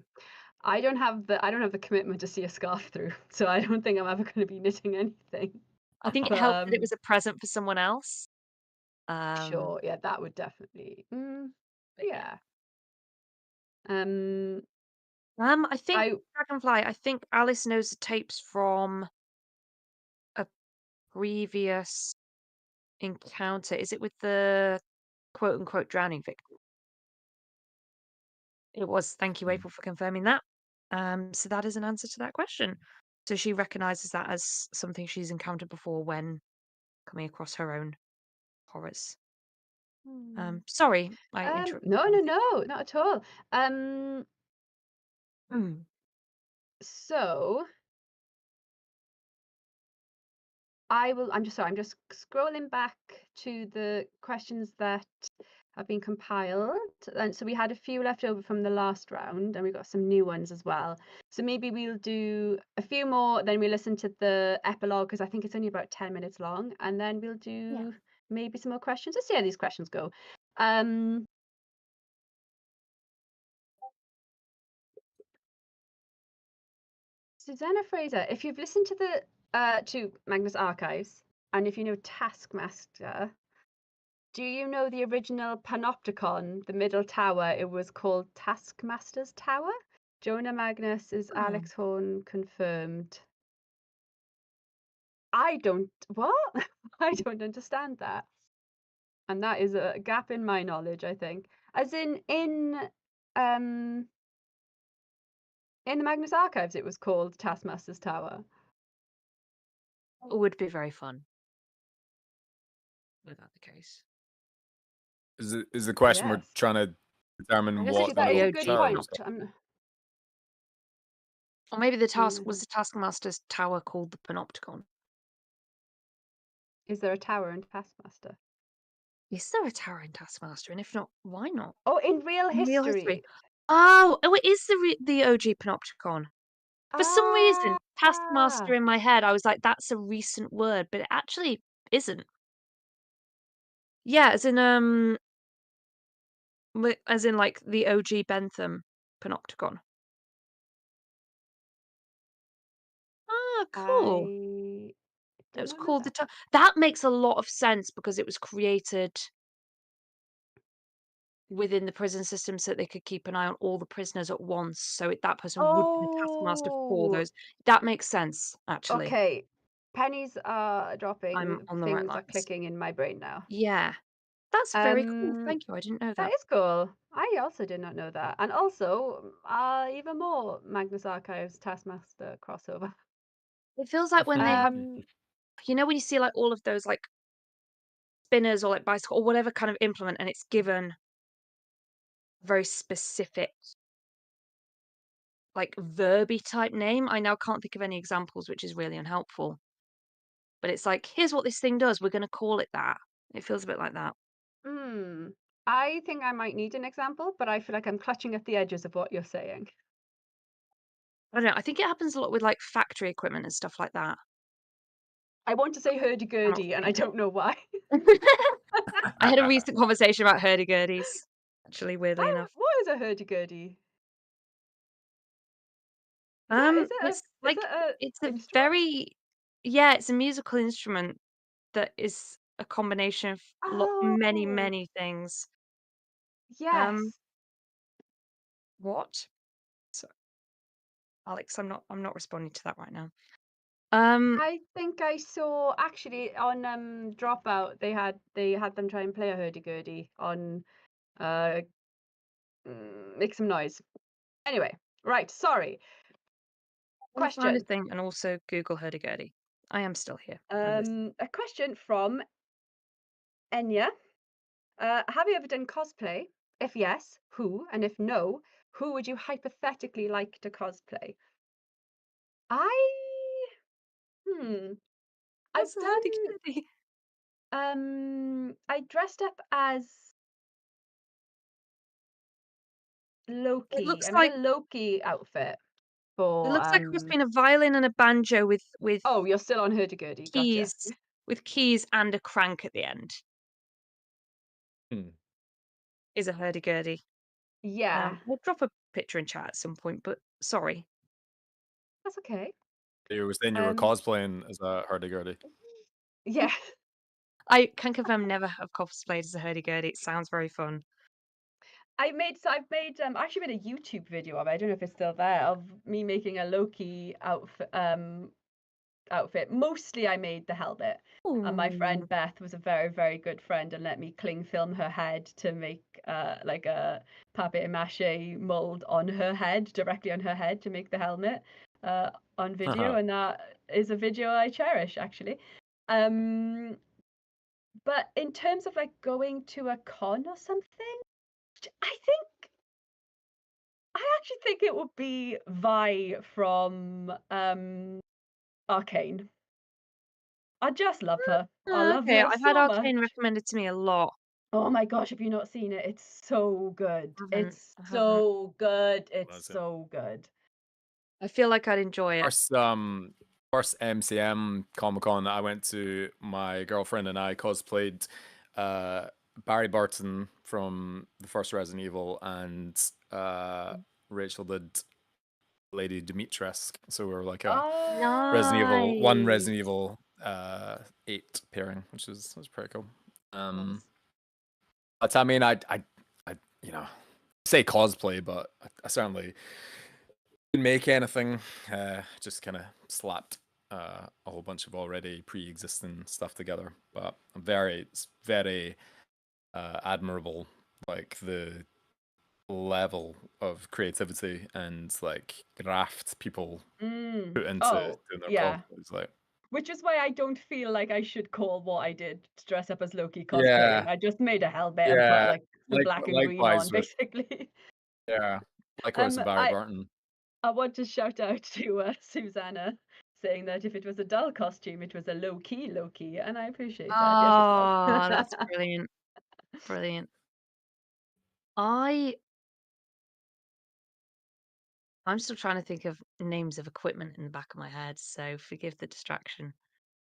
I don't have the commitment to see a scarf through, so I don't think I'm ever going to be knitting anything. I think it But helped that it was a present for someone else. sure, yeah, that would definitely. But yeah. Yeah. I think I Dragonfly. I think Alice knows the tapes from a previous encounter. Is it with the quote unquote drowning victim? It was. Thank you, April, for confirming that. So that is an answer to that question. So she recognizes that as something she's encountered before when coming across her own horrors. Sorry, I interrupted. no, not at all. So I'm just scrolling back to the questions that have been compiled, and so we had a few left over from the last round, and we've got some new ones as well. So maybe we'll do a few more, then we'll listen to the epilogue because I think it's only about 10 minutes long, and then we'll do maybe some more questions. Let's see how these questions go. Susanna Fraser, if you've listened to the to Magnus Archives, and if you know Taskmaster, do you know the original Panopticon, the middle tower? It was called Taskmaster's Tower. Jonah Magnus is Alex Horn confirmed. I don't I don't understand that, and that is a gap in my knowledge. I think, as in the Magnus Archives, it was called Taskmaster's Tower. It would be very fun. Were that the case? Is the question we're Yes. trying to determine That what is the a good term point. is? Or maybe the task was the Taskmaster's tower called the Panopticon. Is there a tower in Taskmaster? Is there a tower in Taskmaster? And if not, why not? Oh, in real In real history. Oh, it is the OG Panopticon. For some reason, Taskmaster Ah. in my head, I was like, that's a recent word, but it actually isn't. Yeah, as in As in, like, the OG Bentham Panopticon. Ah, cool. I It did was not know called that. that makes a lot of sense because it was created within the prison system so that they could keep an eye on all the prisoners at once, so that person would be the taskmaster for Oh, those. That makes sense, actually. okay. Pennies are dropping, I'm on the right things are lines. clicking in my brain now. Yeah. That's very cool, Um, thank you, I didn't know that that. is cool. I also did not know that. And also, even more Magnus Archives Taskmaster crossover. It feels like when they have Um, you know, when you see, like, all of those, like, spinners or, like, bicycle or whatever kind of implement, and it's given very specific, like, verby type name. I now can't think of any examples, which is really unhelpful. But it's like, "Here's what this thing does, we're gonna call it that." It feels a bit like that. hmm. I think I might need an example, but I feel like I'm clutching at the edges of what you're saying. I don't know, I think it happens a lot with, like, factory equipment and stuff like that. I want to say Cannot hurdy-gurdy, and I think. don't know why. I had a recent conversation about hurdy-gurdies, actually, weirdly enough. What is a hurdy-gurdy? Is It's it like a it's a instrument? very yeah, it's a musical instrument that is a combination of many, Oh, many things. Um, yes. what? So, Alex, I'm not responding to that right now. I think I saw actually on Dropout they had them try and play a hurdy-gurdy on uh make some noise. Anyway, right, sorry. I'm gonna find a Question. thing and also Google hurdy-gurdy. I am still here. I'm listening. A question from Enya. Have you ever done cosplay? If yes, who? And if no, who would you hypothetically like to cosplay? I hmm. I've What's a done hurdy-gurdy? I dressed up as It Loki. looks I made like a Loki outfit it for looks like there's been a violin and a banjo with Oh, you're still on hurdy-gurdy. Gotcha. keys and a crank at the end. Hmm. Is a hurdy-gurdy. Yeah. We'll drop a picture in chat at some point, but sorry. That's okay. You were saying you were Um cosplaying as a hurdy-gurdy. yeah. I can confirm never have cosplayed as a hurdy-gurdy. It sounds very fun. I've made I actually made a YouTube video of it. I don't know if it's still there, of me making a Loki outfit. Mostly I made the helmet. And my friend Ooh. Beth was a very, very good friend and let me cling film her head to make like a papier-mâché mold on her head, directly on her head to make the helmet on video. And that is a video I cherish actually. But in terms of like going to a con or something, I actually think it would be Vi from Arcane. I just love her. I love Okay, her I've had so Arcane much. recommended to me a lot. Oh my gosh, have you not seen it? It's so good. It's I haven't. so good. It's That's it. so good. I feel like I'd enjoy it. First MCM Comic Con that I went to, my girlfriend and I cosplayed Barry Burton from the first Resident Evil, and Rachel did Lady Dimitrescu. So we were like a Resident Evil Nice. 8 pairing, which was pretty cool. Nice. But I mean, I you know, say cosplay, but I certainly didn't make anything. Just kind of slapped a whole bunch of already pre-existing stuff together. But it's very admirable, like the level of creativity and like graft people put into doing their yeah. cosplays. Like, Which is why I don't feel like I should call what I did to dress up as Loki cosplaying. yeah, I just made a helmet and put yeah, like some black and green on, likewise with basically. likewise with Barry Burton. I want to shout out to Susanna saying that if it was a dull costume, it was a low-key Loki, and I appreciate that. Yes, it Oh, was. that's brilliant. Brilliant. I'm still trying to think of names of equipment in the back of my head, so forgive the distraction.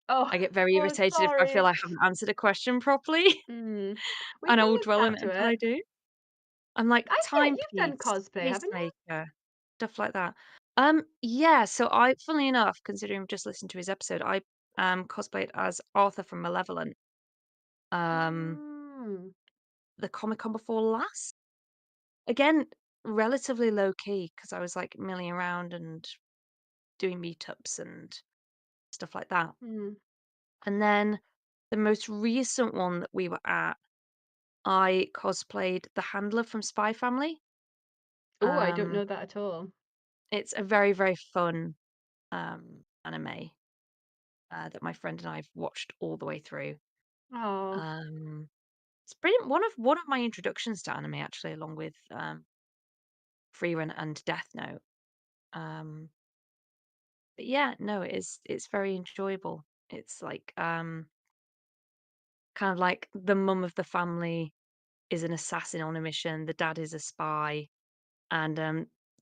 Oh, I get very irritated if I feel sorry. I haven't answered a question properly. We And I can will look dwell on back it to until it. I do. I'm like I feel like you've done timepiece, cosplay, haven't you? pacemaker, stuff like that. Yeah. So funnily enough, considering I've just listened to his episode, I cosplayed as Arthur from Malevolent. Mm. The Comic-Con before last. Again, relatively low key because I was like milling around and doing meetups and stuff like that. Mm. And then the most recent one that we were at, I cosplayed the Handler from Spy Family. Oh, I don't Um, know that at all. it's a very, very fun anime that my friend and I've watched all the way through. Oh. It's brilliant. One of my introductions to anime, actually, along with Freerun and Death Note. But yeah, no, it's very enjoyable. It's like kind of like the mum of the family is an assassin on a mission, the dad is a spy, and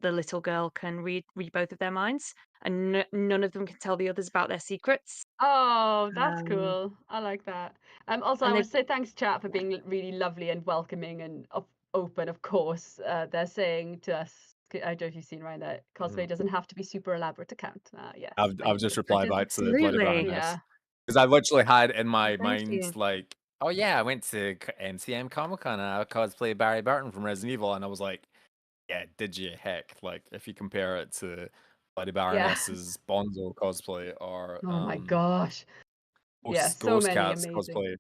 the little girl can read both of their minds, and none of them can tell the others about their secrets. Oh, that's Um, cool. I like that. Also, I and want they've to say thanks, chat, for being really lovely and welcoming and open. Of course, they're saying to us. I don't know if you've seen right that cosplay doesn't have to be super elaborate to count. Yes, I've thank just you. replied back to the Bloody absolutely. Baroness Yeah. because I literally had in my Thank mind you. like, oh yeah, I went to MCM Comic Con and I cosplayed Barry Burton from Resident Evil, and I was like, yeah, did you? Heck, like if you compare it to Bloody Yeah. Baroness's Bonzo cosplay or Oh my gosh. Yeah, so Ghost many Cat's amazing. cosplay,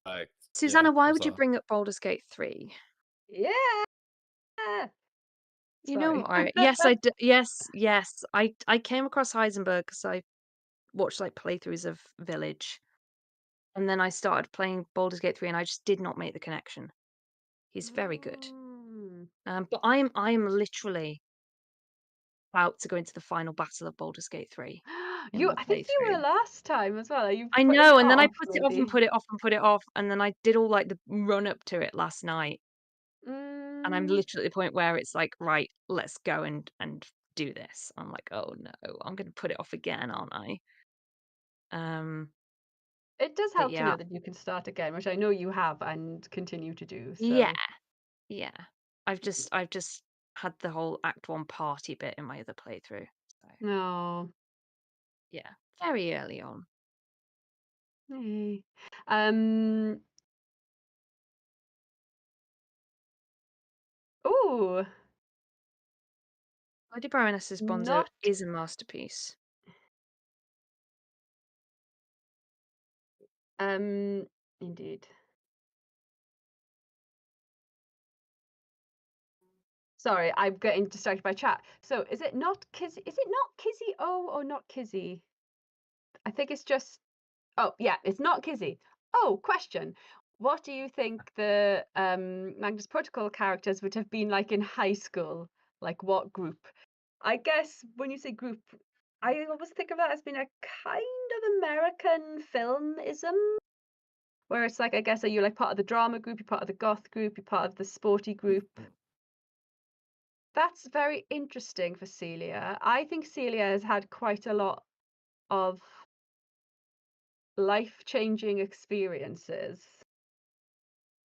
like Susanna, why there's would you a bring up Baldur's Gate 3? Yeah. You know, Sorry. yes, I yes. I came across Heisenberg because I watched like playthroughs of Village, and then I started playing Baldur's Gate 3, and I just did not make the connection. He's very good. But I'm literally about to go into the final battle of Baldur's Gate 3 in my I think you were playthrough. last time as well. Are you I putting know, it and then I off, put it off and maybe? put it off and put it off, and then I did all like the run up to it last night, and I'm Mm, literally at the point where it's like, right, let's go and do this. I'm like, oh no, I'm gonna put it off again, aren't I? It does But help to yeah, know that you can start again, which I know you have and continue to do. yeah, So yeah. I've just had the whole Act 1 party bit in my other playthrough. So no. yeah, very early on. Hey. Ooh. Lady Baroness's Bonzo Not is a masterpiece. indeed. Sorry, I'm getting distracted by chat. So is it not Kizzy? Is it not Kizzy O or not Kizzy? I think it's just. Oh yeah, it's not Kizzy. Oh, question. What do you think the Magnus Protocol characters would have been like in high school? Like what group? I guess when you say group, I always think of that as being a kind of American filmism, where it's like, I guess, are you like part of the drama group, you're part of the goth group, you're part of the sporty group? That's very interesting for Celia. I think Celia has had quite a lot of life-changing experiences.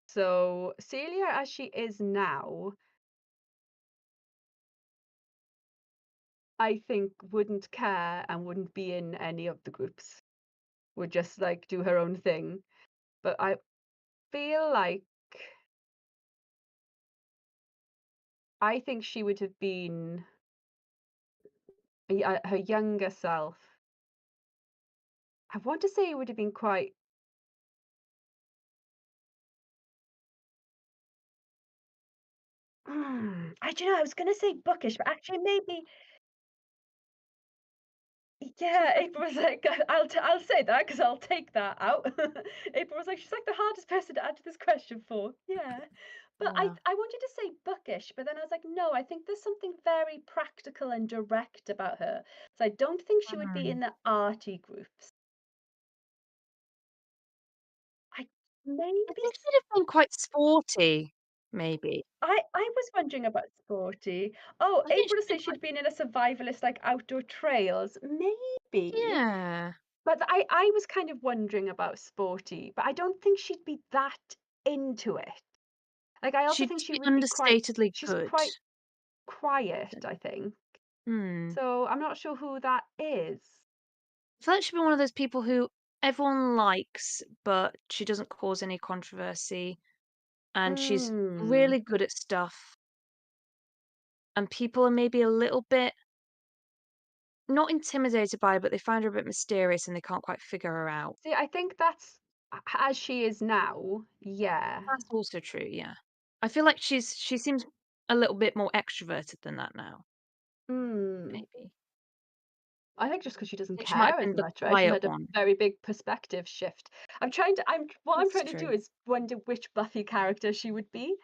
So Celia, as she is now, I think wouldn't care and wouldn't be in any of the groups. Would just like do her own thing. But I feel like I think she would have been her younger self. I want to say it would have been quite. I don't know. I was going to say bookish, but actually maybe. Yeah, April was like, I'll say that because I'll take that out. April was like, she's like the hardest person to answer this question for. Yeah, but Yeah. I wanted to say bookish, but then I was like, no, I think there's something very practical and direct about her. So I don't think she would be in the arty groups. I think she'd have been quite sporty, maybe. I was wondering about sporty. Oh, I think April to she'd be say she'd been in a survivalist like outdoor trails, maybe. Yeah. But I was kind of wondering about sporty, but I don't think she'd be that into it. Like, I also She'd think she be would be quite. understatedly She's good. quite quiet, I think. Hmm. So I'm not sure who that is. I feel like she'd be one of those people who everyone likes, but she doesn't cause any controversy, and she's really good at stuff, and people are maybe a little bit not intimidated by her, but they find her a bit mysterious and they can't quite figure her out. See, I think that's as she is now. Yeah. That's also true, yeah. I feel like she seems a little bit more extroverted than that now, maybe. I think just because she I doesn't think she might have care as been the much, right? She quiet had a one. very big perspective shift. I'm That's trying to do true. is wonder which Buffy character she would be,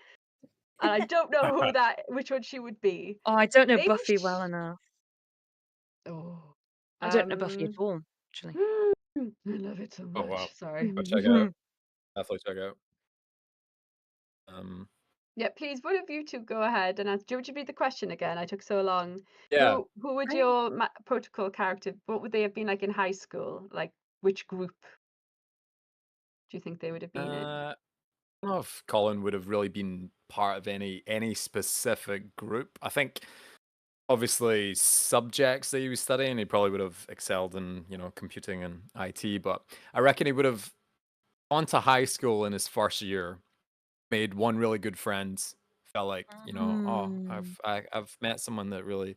and I don't know which one she would be. Oh, I don't know Maybe Buffy well enough. Oh, I don't know Buffy at all, actually. I love it so Oh wow. much. Sorry. I'll check out. Definitely check out. Yeah, please, one of you two go ahead and ask. Would you read the question again? I took so long. Yeah. Who would your protocol character? What would they have been like in high school? Like which group do you think they would have been in? I don't know if Colin would have really been part of any specific group. I think obviously subjects that he was studying, he probably would have excelled in, computing and IT, but I reckon he would have gone to high school in his first year, made one really good friend, felt like, I've met someone that really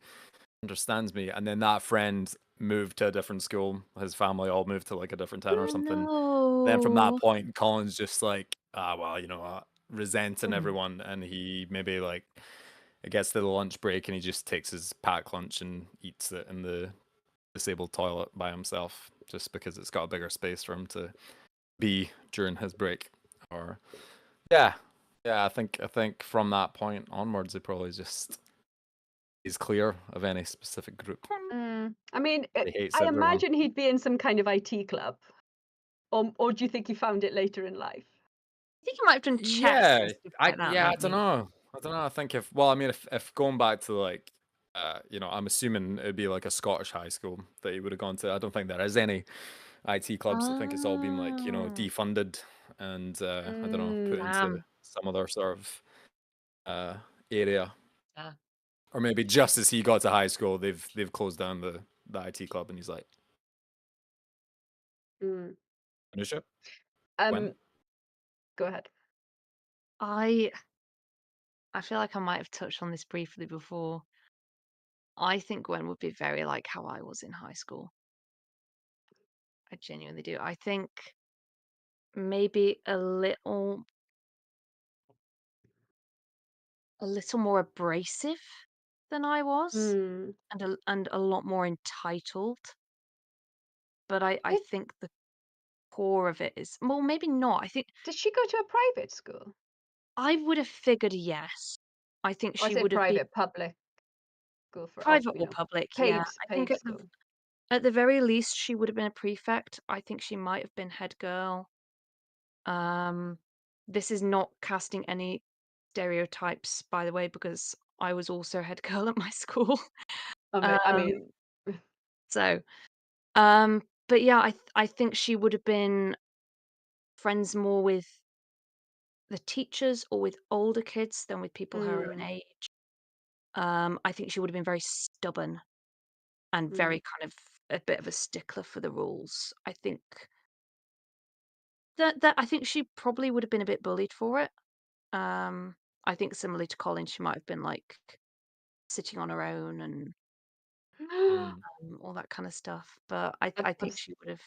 understands me, and then that friend moved to a different school. His family all moved to like a different town or something. Then from that point, Colin's just like, resenting everyone, and he maybe like it gets to the lunch break and he just takes his packed lunch and eats it in the disabled toilet by himself, just because it's got a bigger space for him to be during his break. Or yeah, I think from that point onwards, he probably just is clear of any specific group. I mean, He hates I everyone. imagine he'd be in some kind of IT club, or do you think he found it later in life? I think he might have done chess Yeah, and stuff like that. I don't know. I think if going back to like, I'm assuming it'd be like a Scottish high school that he would have gone to. I don't think there is any IT clubs. I think it's all been like, defunded and I don't know, put into some other sort of area. Yeah. Or maybe just as he got to high school, they've closed down the IT club, and he's like, Anusia? When? Go ahead. I feel like I might have touched on this briefly before. I think Gwen would be very like how I was in high school. I genuinely do. I think maybe a little more abrasive than I was, and a lot more entitled. But I think the core of it is, well, maybe not. I think Did she go to a private school? I would have figured yes. I think Or she say would have been private, public school for private or public. Yeah, I think paid school. at the very least she would have been a prefect. I think she might have been head girl. This is not casting any stereotypes, by the way, because I was also head girl at my school. I mean, so, but yeah, I think she would have been friends more with the teachers or with older kids than with people her own age. I think she would have been very stubborn and very kind of a bit of a stickler for the rules. I think that I think she probably would have been a bit bullied for it. I think similarly to Colin, she might have been like sitting on her own and all that kind of stuff. But I think she would have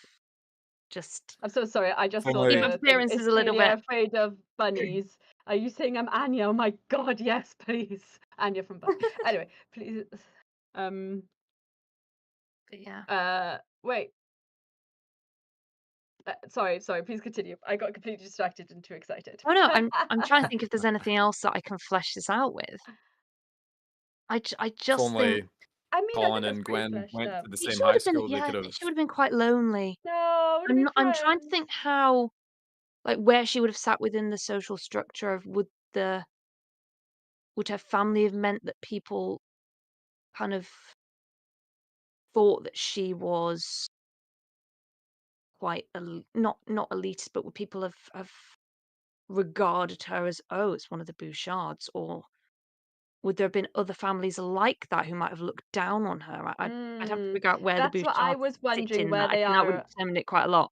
just. I'm so sorry. I just saw Only- the Keep appearances Is a little Celia bit. afraid of bunnies? Are you saying I'm Anya? Oh my god, yes, please. Anya from Buffy. Anyway, please. But yeah. Wait. Sorry. Please continue. I got completely distracted and too excited. Oh no, I'm trying to think if there's anything else that I can flesh this out with. I If just only think I mean, I Colin think that's and pretty Gwen fleshed went out. to the she same would high have been, school, they could have. she would have been quite lonely. No, would have been I'm trying to friends. think how, like, where she would have sat within the social structure of would her family have meant that people kind of thought that she was quite not elitist, but would people have regarded her as, oh, it's one of the Bouchards, or would there have been other families like that who might have looked down on her? I'd have to figure out where the That's what I Bouchards was sit wondering, in where that. I they think that would are. determine it quite a lot.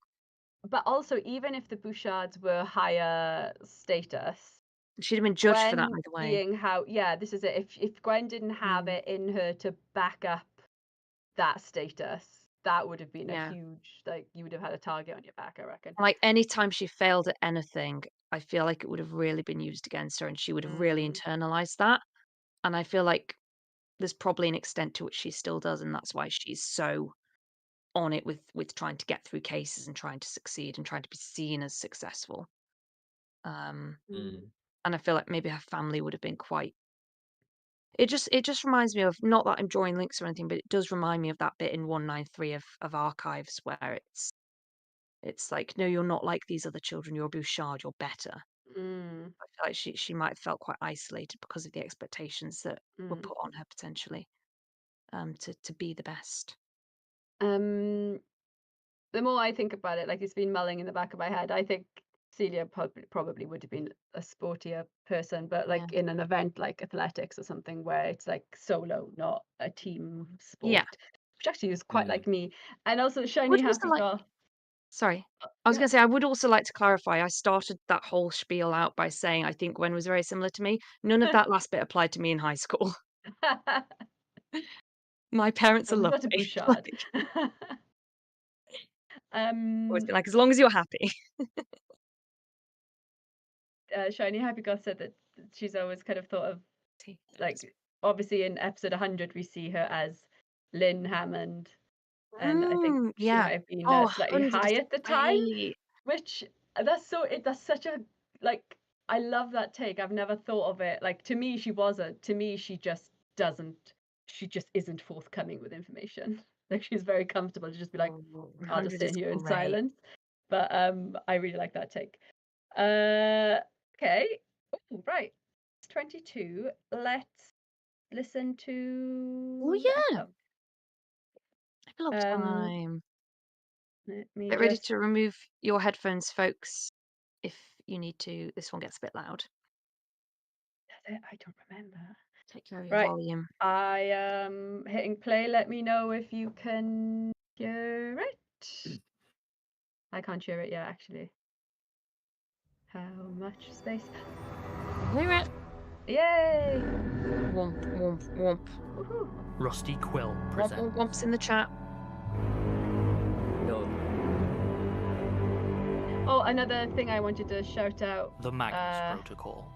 But also, even if the Bouchards were higher status, She'd have been judged for that Gwen either way. being how, yeah, this is it. If Gwen didn't have it in her to back up that status, that would have been a Yeah. huge, like, you would have had a target on your back, I reckon. Like, any time she failed at anything, I feel like it would have really been used against her, and she would have really internalized that. And I feel like there's probably an extent to which she still does, and that's why she's so on it with trying to get through cases and trying to succeed and trying to be seen as successful. And I feel like maybe her family would have been quite. It just reminds me of, not that I'm drawing links or anything, but it does remind me of that bit in 193 of Archives where it's like, no, you're not like these other children. You're a Bouchard. You're better. I feel like she might have felt quite isolated because of the expectations that were put on her potentially, to be the best. The more I think about it, like, it's been mulling in the back of my head, I think Celia probably would have been a sportier person, but like in an event like athletics or something where it's like solo, not a team sport, Yeah. which actually is quite like me. And also Shiny Would also Happy like. Girl. Sorry. I was going to say, I would also like to clarify, I started that whole spiel out by saying I think Gwen was very similar to me. None of that last bit applied to me in high school. My parents are I'm not a lovely. Bouchard. Always been like, as long as you're happy. Shiny Happy Girl said that she's always kind of thought of, like, obviously in episode 100 we see her as Lynn Hammond, and I think she yeah. might have been Oh, slightly high at the time, 100%. which that's such a, like, I love that take. I've never thought of it. Like, to me she just isn't forthcoming with information. Like, she's very comfortable to just be like, I'll just 100 sit is here in great. silence. But I really like that take. Okay. Ooh, right. It's 22. Let's listen to Oh yeah. Epilogue. Epilogue time. Let me Get ready just... to remove your headphones, folks, if you need to. This one gets a bit loud. I don't remember. Take care of your Right. volume. I am hitting play. Let me know if you can hear it. I can't hear it yet, actually. How much space? Hear it. Yay! Womp, womp, womp. Woohoo. Rusty Quill Womp, presents. womp, womp's in the chat. Oh, another thing I wanted to shout out. The Magnus Protocol.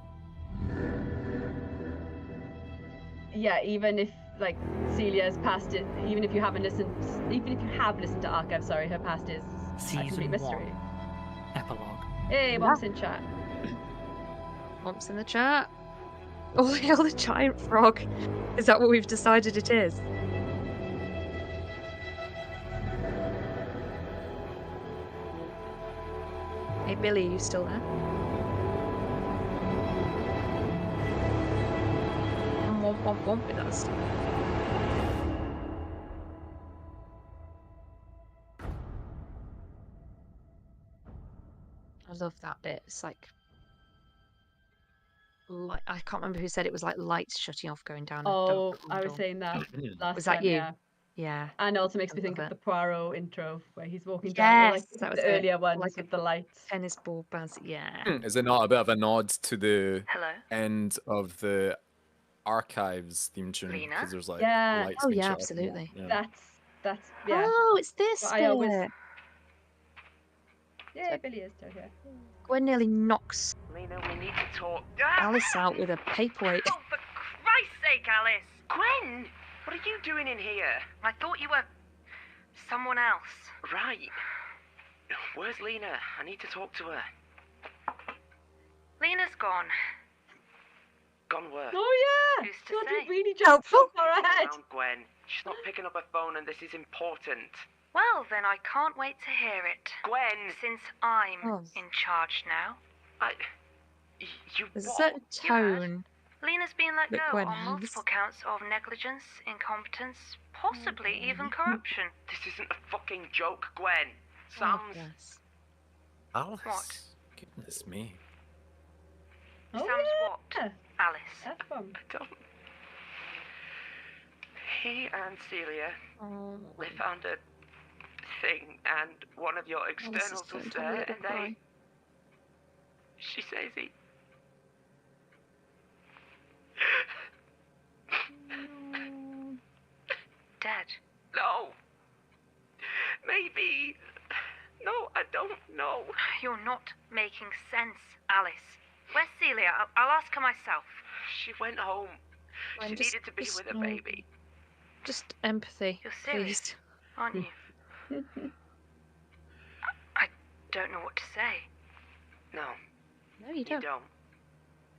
Yeah, even if, like, Celia's past it, even if you have listened to Archive, sorry, her past is a complete Season mystery. 1. Epilogue. Hey, Womp's in chat. Womp's in the chat. Oh, hail the giant frog. Is that what we've decided it is? Hey, Billy, are you still there? Womp, womp, womp, it does. I love that bit. It's like I can't remember who said it, was like lights shutting off going down. Oh, I was saying that last Was that time, you? yeah. Yeah. And it also makes I me think love of it. the Poirot intro where he's walking down, like Yes, that was the it. earlier ones Like with the lights. tennis ball bounce. Yeah. Is it not a bit of a nod to the Hello? end of the Archives theme tune? Lena? Because there's like Yeah. lights Oh being yeah, shut off and that, absolutely. yeah. That's yeah. Oh, it's this But bit. I always... Yay, Billy is still here. Gwen nearly knocks Lena, we need to talk. Alice out with a paperweight. Oh, for Christ's sake, Alice! Gwen! What are you doing in here? I thought you were someone else. Right. Where's Lena? I need to talk to her. Lena's gone. Gone where? Oh yeah! Who's to God, say? we really jumped so far ahead. Around Gwen. She's not picking up her phone and this is important. Well, then I can't wait to hear it. Gwen! Since I'm in charge now. There's a what? certain You heard? tone. Lena's been let that go Gwen on has. multiple counts of negligence, incompetence, possibly even corruption. This isn't a fucking joke, Gwen. Oh, bless. Alice. What? Goodness me. Oh, Sam's what, yeah. Alice? F-bomb. I don't. He and Celia, they found a thing, and one of your externals was there, and they. She says he. Dead? No. Maybe. No, I don't know. You're not making sense, Alice. Where's Celia? I'll ask her myself. She went home. She needed to be with her baby. Just empathy. You're serious, please. aren't you? I don't know what to say. No. No, you don't.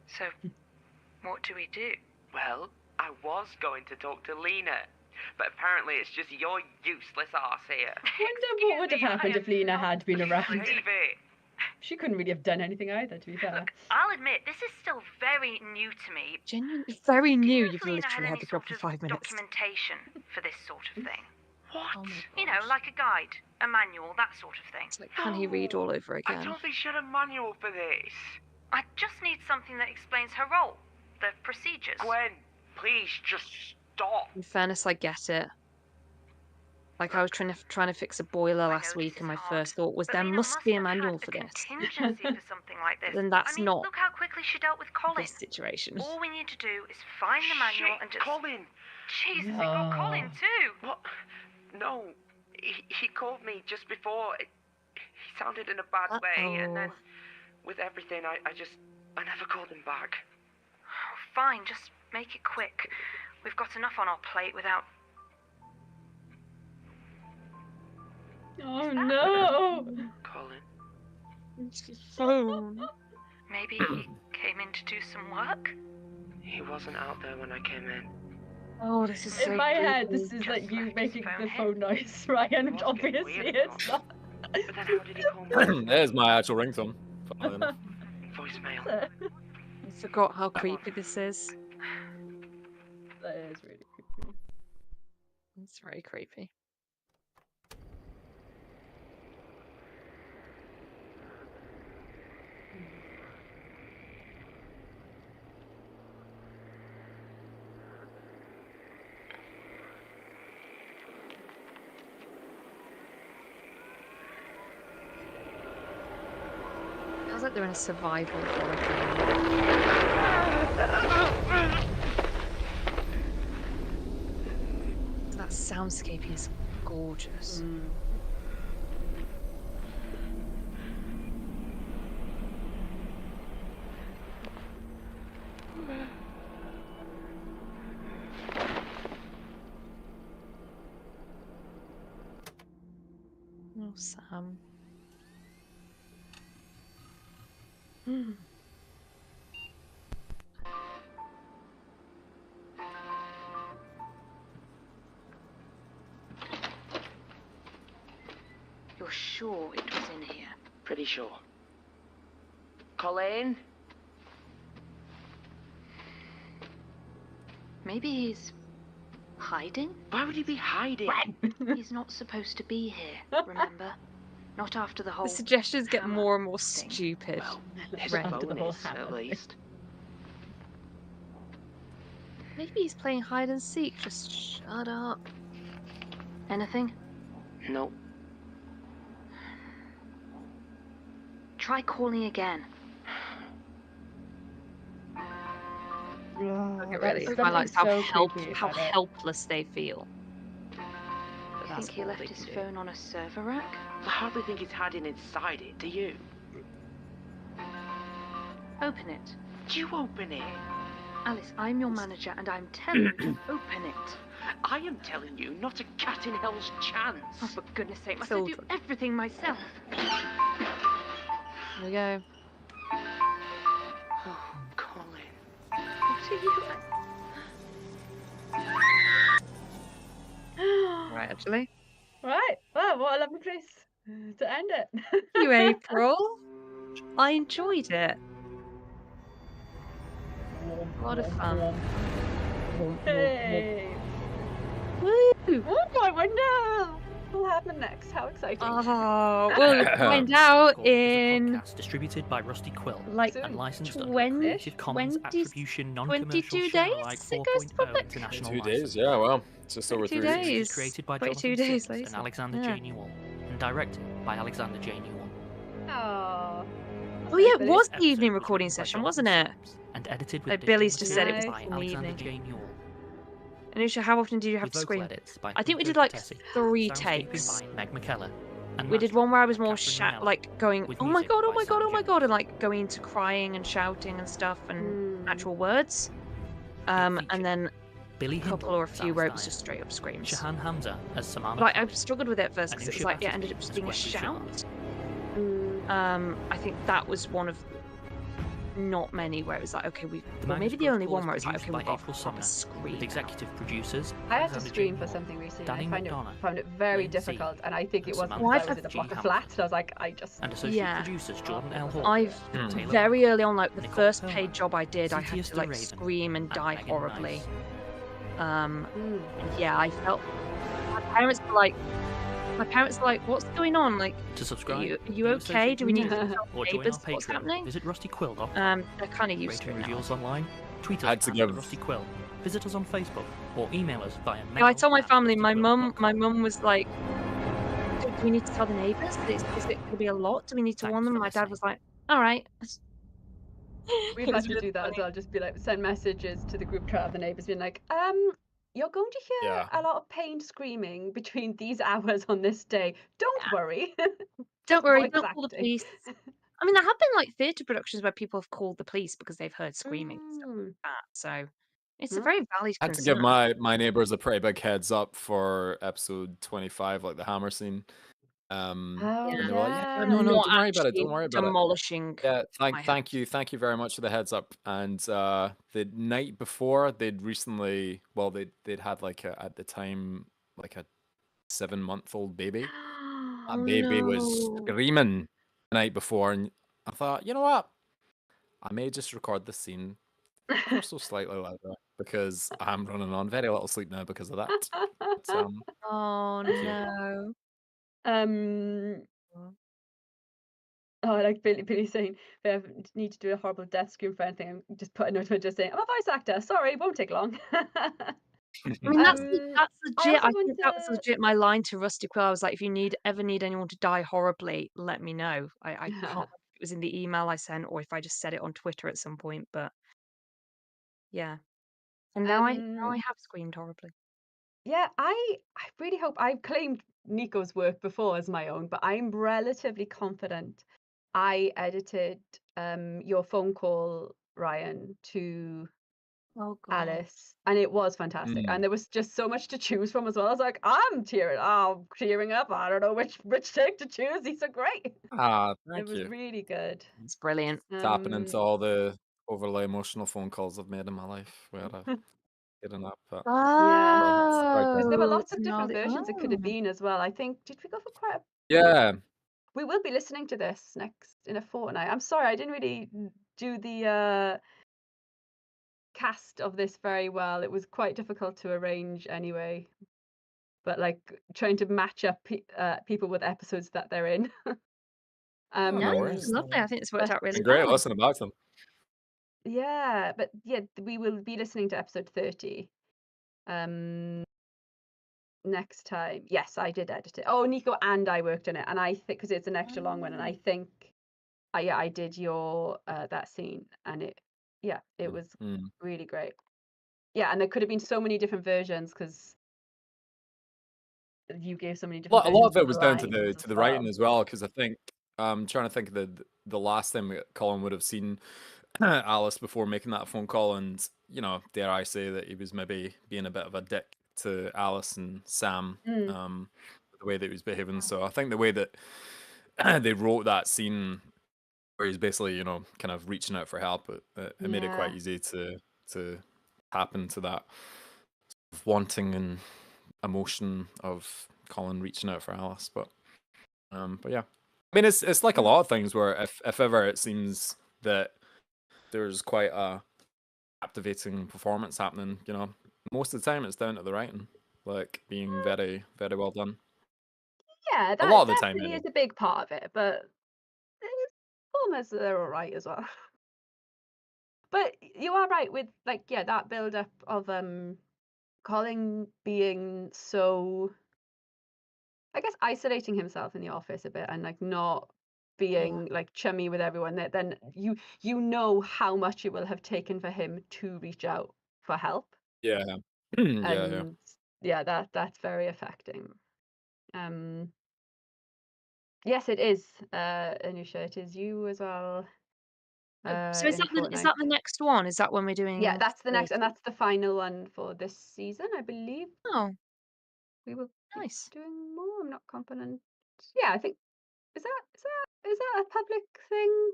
So, what do we do? Well, I was going to talk to Lena, but apparently it's just your useless arse here. I wonder what would have happened if Lena had been around. Leave it. She couldn't really have done anything either, to be fair. Look, I'll admit, this is still very new to me. Genuinely very new. You've Lena literally had any the job sort for of 5 minutes. documentation for this sort of thing. What? You know, like a guide, a manual, that sort of thing. It's like, can he read all over I again? don't think she had a manual for this. I just need something that explains her role, the procedures. Gwen, please just stop. In fairness, I get it. Like I was trying to fix a boiler last week, and my first thought was there must be a manual for this. Contingency for something like this. Then that's I mean, not look how quickly she dealt with Colin. this situation. All we need to do is find the manual and just. Colin. Jesus, it got Colin too. What? No, he called me just before. He sounded in a bad way, and then with everything, I never called him back. Oh, fine, just make it quick. We've got enough on our plate without. Oh no! Colin. Phone. Maybe he came in to do some work? He wasn't out there when I came in. Oh, this is so In my head, creepy. this is like you making the phone noise, Ryan, which obviously it's not. But then how did he call me? There's my actual ringtone. Funnily enough. Voicemail. I forgot how creepy this is. That is really creepy. It's very creepy. Sounds like they're in a survival horror game. That soundscape is gorgeous. Oh, Sam. You're sure it was in here? Pretty sure. Colin? Maybe he's hiding? Why would he be hiding? He's not supposed to be here, remember? Not after the whole. The suggestions get more and more stupid. His Right. phone is, at least. Maybe he's playing hide and seek. Just shut up. Anything? Nope. Try calling again. Okay, really, I like how helpless they feel. I think he left his phone on a server rack. I hardly think he's hiding inside it, do you? Open it. You open it. Alice, I'm your manager and I'm telling you, open it. I am telling you, not a cat in hell's chance. Oh, for goodness sake, must I do everything myself? There we go. Oh, Colin. What are you... Right, actually. Right. Well, what a lovely place to end it. Thank you, April. I enjoyed it. A lot of fun. Hey. Woo! Oh, I wonder what will happen next? How exciting! Oh, we'll find out in distributed by Rusty Quill like and licensed under 20, Creative Commons 20 Attribution Non-Commercial 22 Share days Alike it goes to 4.0 public. international 2 license. days, yeah, well, it's just over 22 3 weeks. days. Created by 22 Jonathan days Sims and later. Alexander Yeah. J. Newell, and directed by Alexander J. Newell. Oh. Oh yeah, it Billy. was This the evening episode was recording written by session, Jonathan wasn't it? Sims and edited with Like digital Billy's just said it was materials by in the Alexander evening. J. Newell. Anusia, how often did you have With to vocal scream? edits by I think we Hugo did like Patesi, 3 soundscaping takes. by Meg McKellar, and We did mastering one where I was by more Catherine Ranella, like going, with oh my music god, oh by my god, Sam oh my Jones. god, and like going into crying and shouting and stuff and actual words. And then Billy a couple Hindle or a few as where it was Diane, just straight up screams. Shahan Hamza as Samana But I Khan, struggled with it at first because it was Anusia like it Battersby ended up just as being a Wendy Shillard. shout. I think that was one of not many where it was like, okay, The well, Magnus maybe the only Protocol one where is it's like, okay, produced we've by got April proper Sumner, scream. with executive producers I had to Alexander J. scream for Newell, something recently. Danny I McDonough, found it very Lane Z, difficult, and I think it and wasn't Samantha because I was in a F. G. block of Hamilton. flats. And I was like, I just and associate Yeah. producers Jordan L. Hall, I've Taylor very early on, like the Nicole first Perlman, paid job I did, I had Cynthia to like Raven, scream and die Megan horribly. Nice. And yeah, I felt my parents were like, what's going on? Like, To are subscribe, you be an okay? associate Do we need to producer, tell or join neighbours our what's Patreon. happening? Visit rustyquill.com. They're kind of used to Rating it now. reviews online. Tweet I us had to at give- Rusty Quill. Visit us on Facebook or email us via mail. No, I told my at family, my mum rustyquill.com. was like, do we need to tell the neighbours? Is it going to be a lot? Do we need to warn them? My dad was like, all right. We've It had was to really do that as funny. well. Just be like, send messages to the group chat of the neighbours, being like, you're going to hear Yeah. a lot of pained screaming between these hours on this day. Don't worry. Don't worry, voice don't call the acting. police. I mean, there have been like theatre productions where people have called the police because they've heard screaming and stuff like that. So it's a very valid I had to concern. give my neighbours a pretty big heads up for episode 25, like the hammer scene. And they were like, yeah, no, Not don't worry about it, actually don't worry about it. demolishing. Yeah, my thank you very much for the heads up. And the night before, they'd recently, well, they'd had like at the time like a 7-month-old baby. Oh, That baby was no. screaming the night before, and I thought, you know what? I may just record this scene ever so slightly louder because I'm running on very little sleep now because of that. But, Oh thank you. no. Oh, like Billy saying, if I ever need to do a horrible death scream for anything, I'm just put a note just saying, I'm a voice actor. Sorry, won't take long. I mean, that's I legit. also I think that was legit my line to Rusty Quill. I was like, if you ever need anyone to die horribly, let me know. I can't remember if it was in the email I sent or if I just said it on Twitter at some point, but yeah. And now I have screamed horribly. Yeah, I really hope I've claimed Nico's work before as my own, but I'm relatively confident I edited your phone call, Ryan, to Alice, and it was fantastic. And there was just so much to choose from as well. I was like, I'm tearing up. I don't know which take to choose. These are great. Thank It was you. really good. It's brilliant. Tapping into all the overly emotional phone calls I've made in my life where I've given up. But Yeah. Because there were Oh, lots of different versions it could have oh. been as well. I think, did we go for quite a yeah, We will be listening to this next in a fortnight. I'm sorry, I didn't really do the cast of this very well. It was quite difficult to arrange anyway. But like trying to match up people with episodes that they're in. no worries. Lovely. I think it's worked out really Been great well. listening about them. Yeah, but yeah, we will be listening to episode 30. Next time. Yes, I did edit it. Oh, Nico and I worked on it, and I think because it's an extra long one, and I think, yeah, I did your that scene, and it was really great. Yeah, and there could have been so many different versions because you gave so many different. A lot of versions it was down to lines the as writing well. as well, because I think I'm trying to think of the last time that Colin would have seen Alice before making that phone call, and dare I say that he was maybe being a bit of a dick to Alice and Sam, the way that he was behaving. So I think the way that they wrote that scene, where he's basically kind of reaching out for help, it made it quite easy to tap into that wanting and emotion of Colin reaching out for Alice. But yeah, I mean, it's like a lot of things where if ever it seems that there's quite a captivating performance happening, most of the time it's down to the writing, like being very, very well done. Yeah, A that lot of the time, definitely anyway. is a big part of it, but performers are all right as well. But you are right with that build up of Colin being so, I guess, isolating himself in the office a bit and not being chummy with everyone. That then you know how much it will have taken for him to reach out for help. Yeah. Yeah. And that's very affecting. Yes, it is, Anusia. It is you as well. So is In a that the fortnight. next one? Is that when we're doing? Yeah, that's the next, and 30? that's the final one for this season, I believe. Oh, We will be nice. doing more. I'm not confident. Yeah, I think is that a public thing?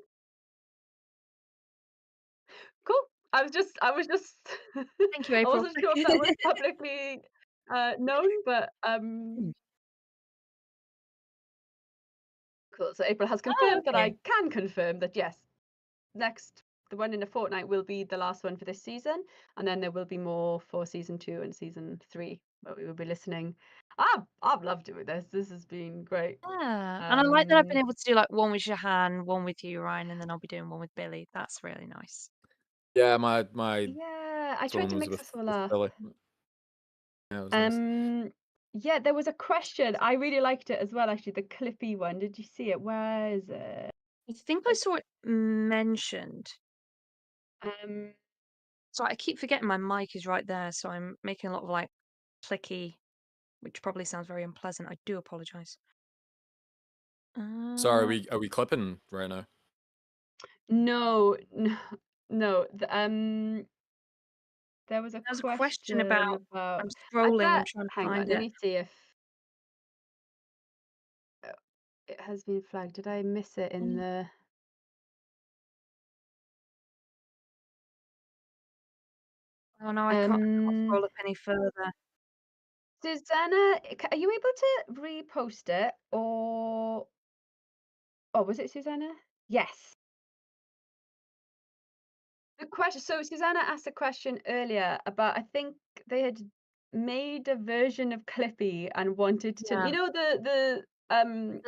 Cool. I was just Thank you, I April. wasn't sure if that was publicly known, but cool. So April has confirmed that I can confirm that yes, the one in a fortnight will be the last one for this season, and then there will be more for season 2 and season 3. But we will be listening. I've loved doing this. This has been great. Yeah, and I like that I've been able to do one with Shahan, one with you, Ryan, and then I'll be doing one with Billy. That's really nice. Yeah, my Yeah, I tried to ones mix with this all up. Billy. Yeah, it was nice. Yeah, there was a question. I really liked it as well, actually. The Clippy one. Did you see it? Where is it? I think I saw it mentioned. Um, So I keep forgetting my mic is right there, so I'm making a lot of clicky, which probably sounds very unpleasant. I do apologize. Sorry, are we clipping right now? no. There was a question about. I'm scrolling. I'm trying to hang find on. it. Let me see if it has been flagged. Did I miss it in the? Oh no, I can't scroll up any further. Susanna, are you able to repost it or? Oh, was it Susanna? Yes. The question. So Susanna asked a question earlier about. I think they had made a version of Clippy and wanted to. Yeah. You know the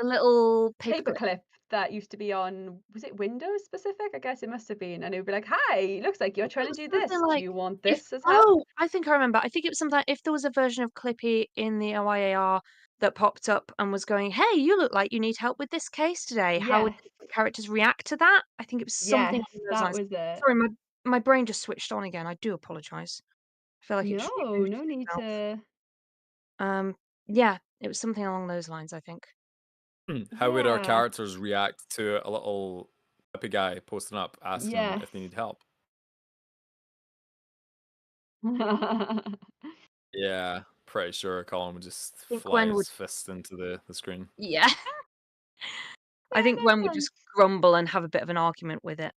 little paperclip that used to be on, was it Windows specific? I guess it must have been. And it would be like, hi, looks like you're trying to do this. Do you want this as help? Oh, I think I remember. I think it was something if there was a version of Clippy in the OIAR that popped up and was going, hey, you look like you need help with this case today. How would the characters react to that? I think it was something Yes, along those that lines. was it. Sorry, my brain just switched on again. I do apologize. I feel like it just rebooted No need itself. to. Yeah, it was something along those lines, I think. How would our characters react to a little hippie guy posting up asking if they need help? Yeah, pretty sure Colin would just fly his fist into the screen. Yeah. I think Gwen would just grumble and have a bit of an argument with it.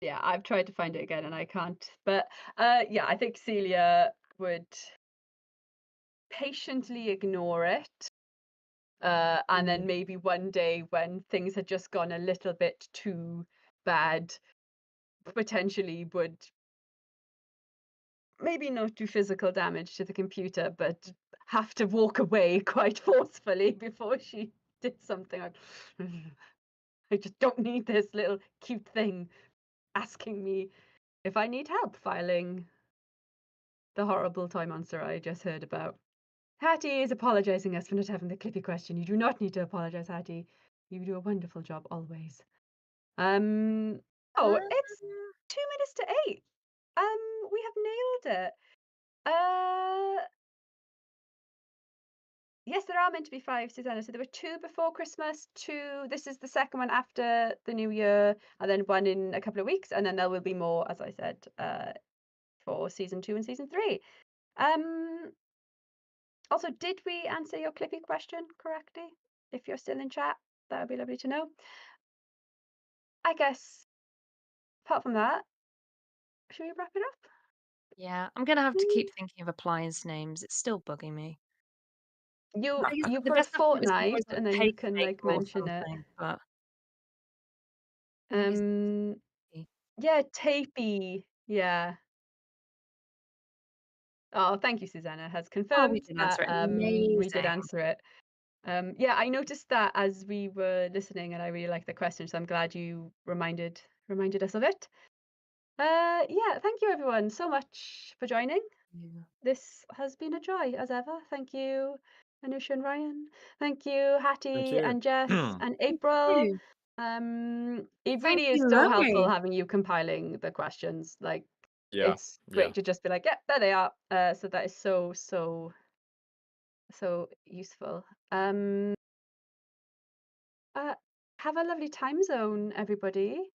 Yeah, I've tried to find it again and I can't. But yeah, I think Celia would patiently ignore it. And then maybe one day when things had just gone a little bit too bad, potentially would maybe not do physical damage to the computer, but have to walk away quite forcefully before she did something like, I just don't need this little cute thing asking me if I need help filing the horrible toy monster I just heard about. Hattie is apologizing us for not having the Clippy question. You do not need to apologize, Hattie. You do a wonderful job always. Oh, it's 2 minutes to 8. We have nailed it. Yes, there are meant to be 5, Susanna. So there were 2 before Christmas, 2. This is the second one after the New Year, and then 1 in a couple of weeks, and then there will be more, as I said, for season 2 and season 3. Also, did we answer your Clippy question correctly? If you're still in chat, that would be lovely to know. I guess, apart from that, should we wrap it up? Yeah, I'm gonna have to keep thinking of appliance names. It's still bugging me. You The put a best I've got is fortnight, always and then you can mention it. But Yeah, tapey. Yeah. Oh, thank you, Susanna. Has Oh, we confirmed did that answer it. we did Amazing. answer it. Yeah, I noticed that as we were listening, and I really liked the question, so I'm glad you reminded us of it. Yeah, thank you everyone so much for joining. Yeah. This has been a joy as ever. Thank you, Anusia and Ryan. Thank you, Hattie you. and Jess and April. you. It Thank really is you, so helpful Lowri. having you compiling the questions. Like, Yeah. it's great to just be like, yeah, there they are. So that is so useful. Have a lovely time zone, everybody,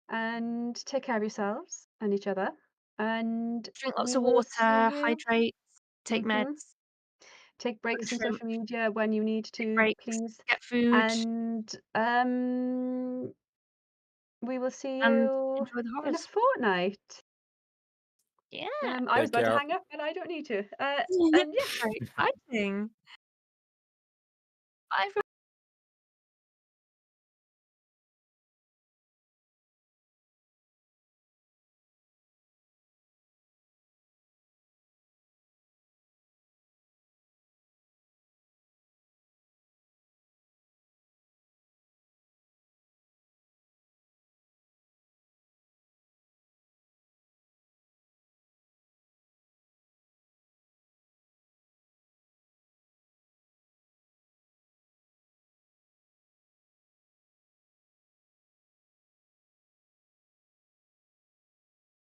and take care of yourselves and each other. And Drink lots we of will water, see you. hydrate, take Mhm. meds, Take breaks from shrimp, social media when you need take to, breaks, please. get food, And we will see and you enjoy the in a horrors. fortnight. Yeah. I was Take about to care. hang up, but I don't need to. Yeah, And yeah. very exciting. Bye.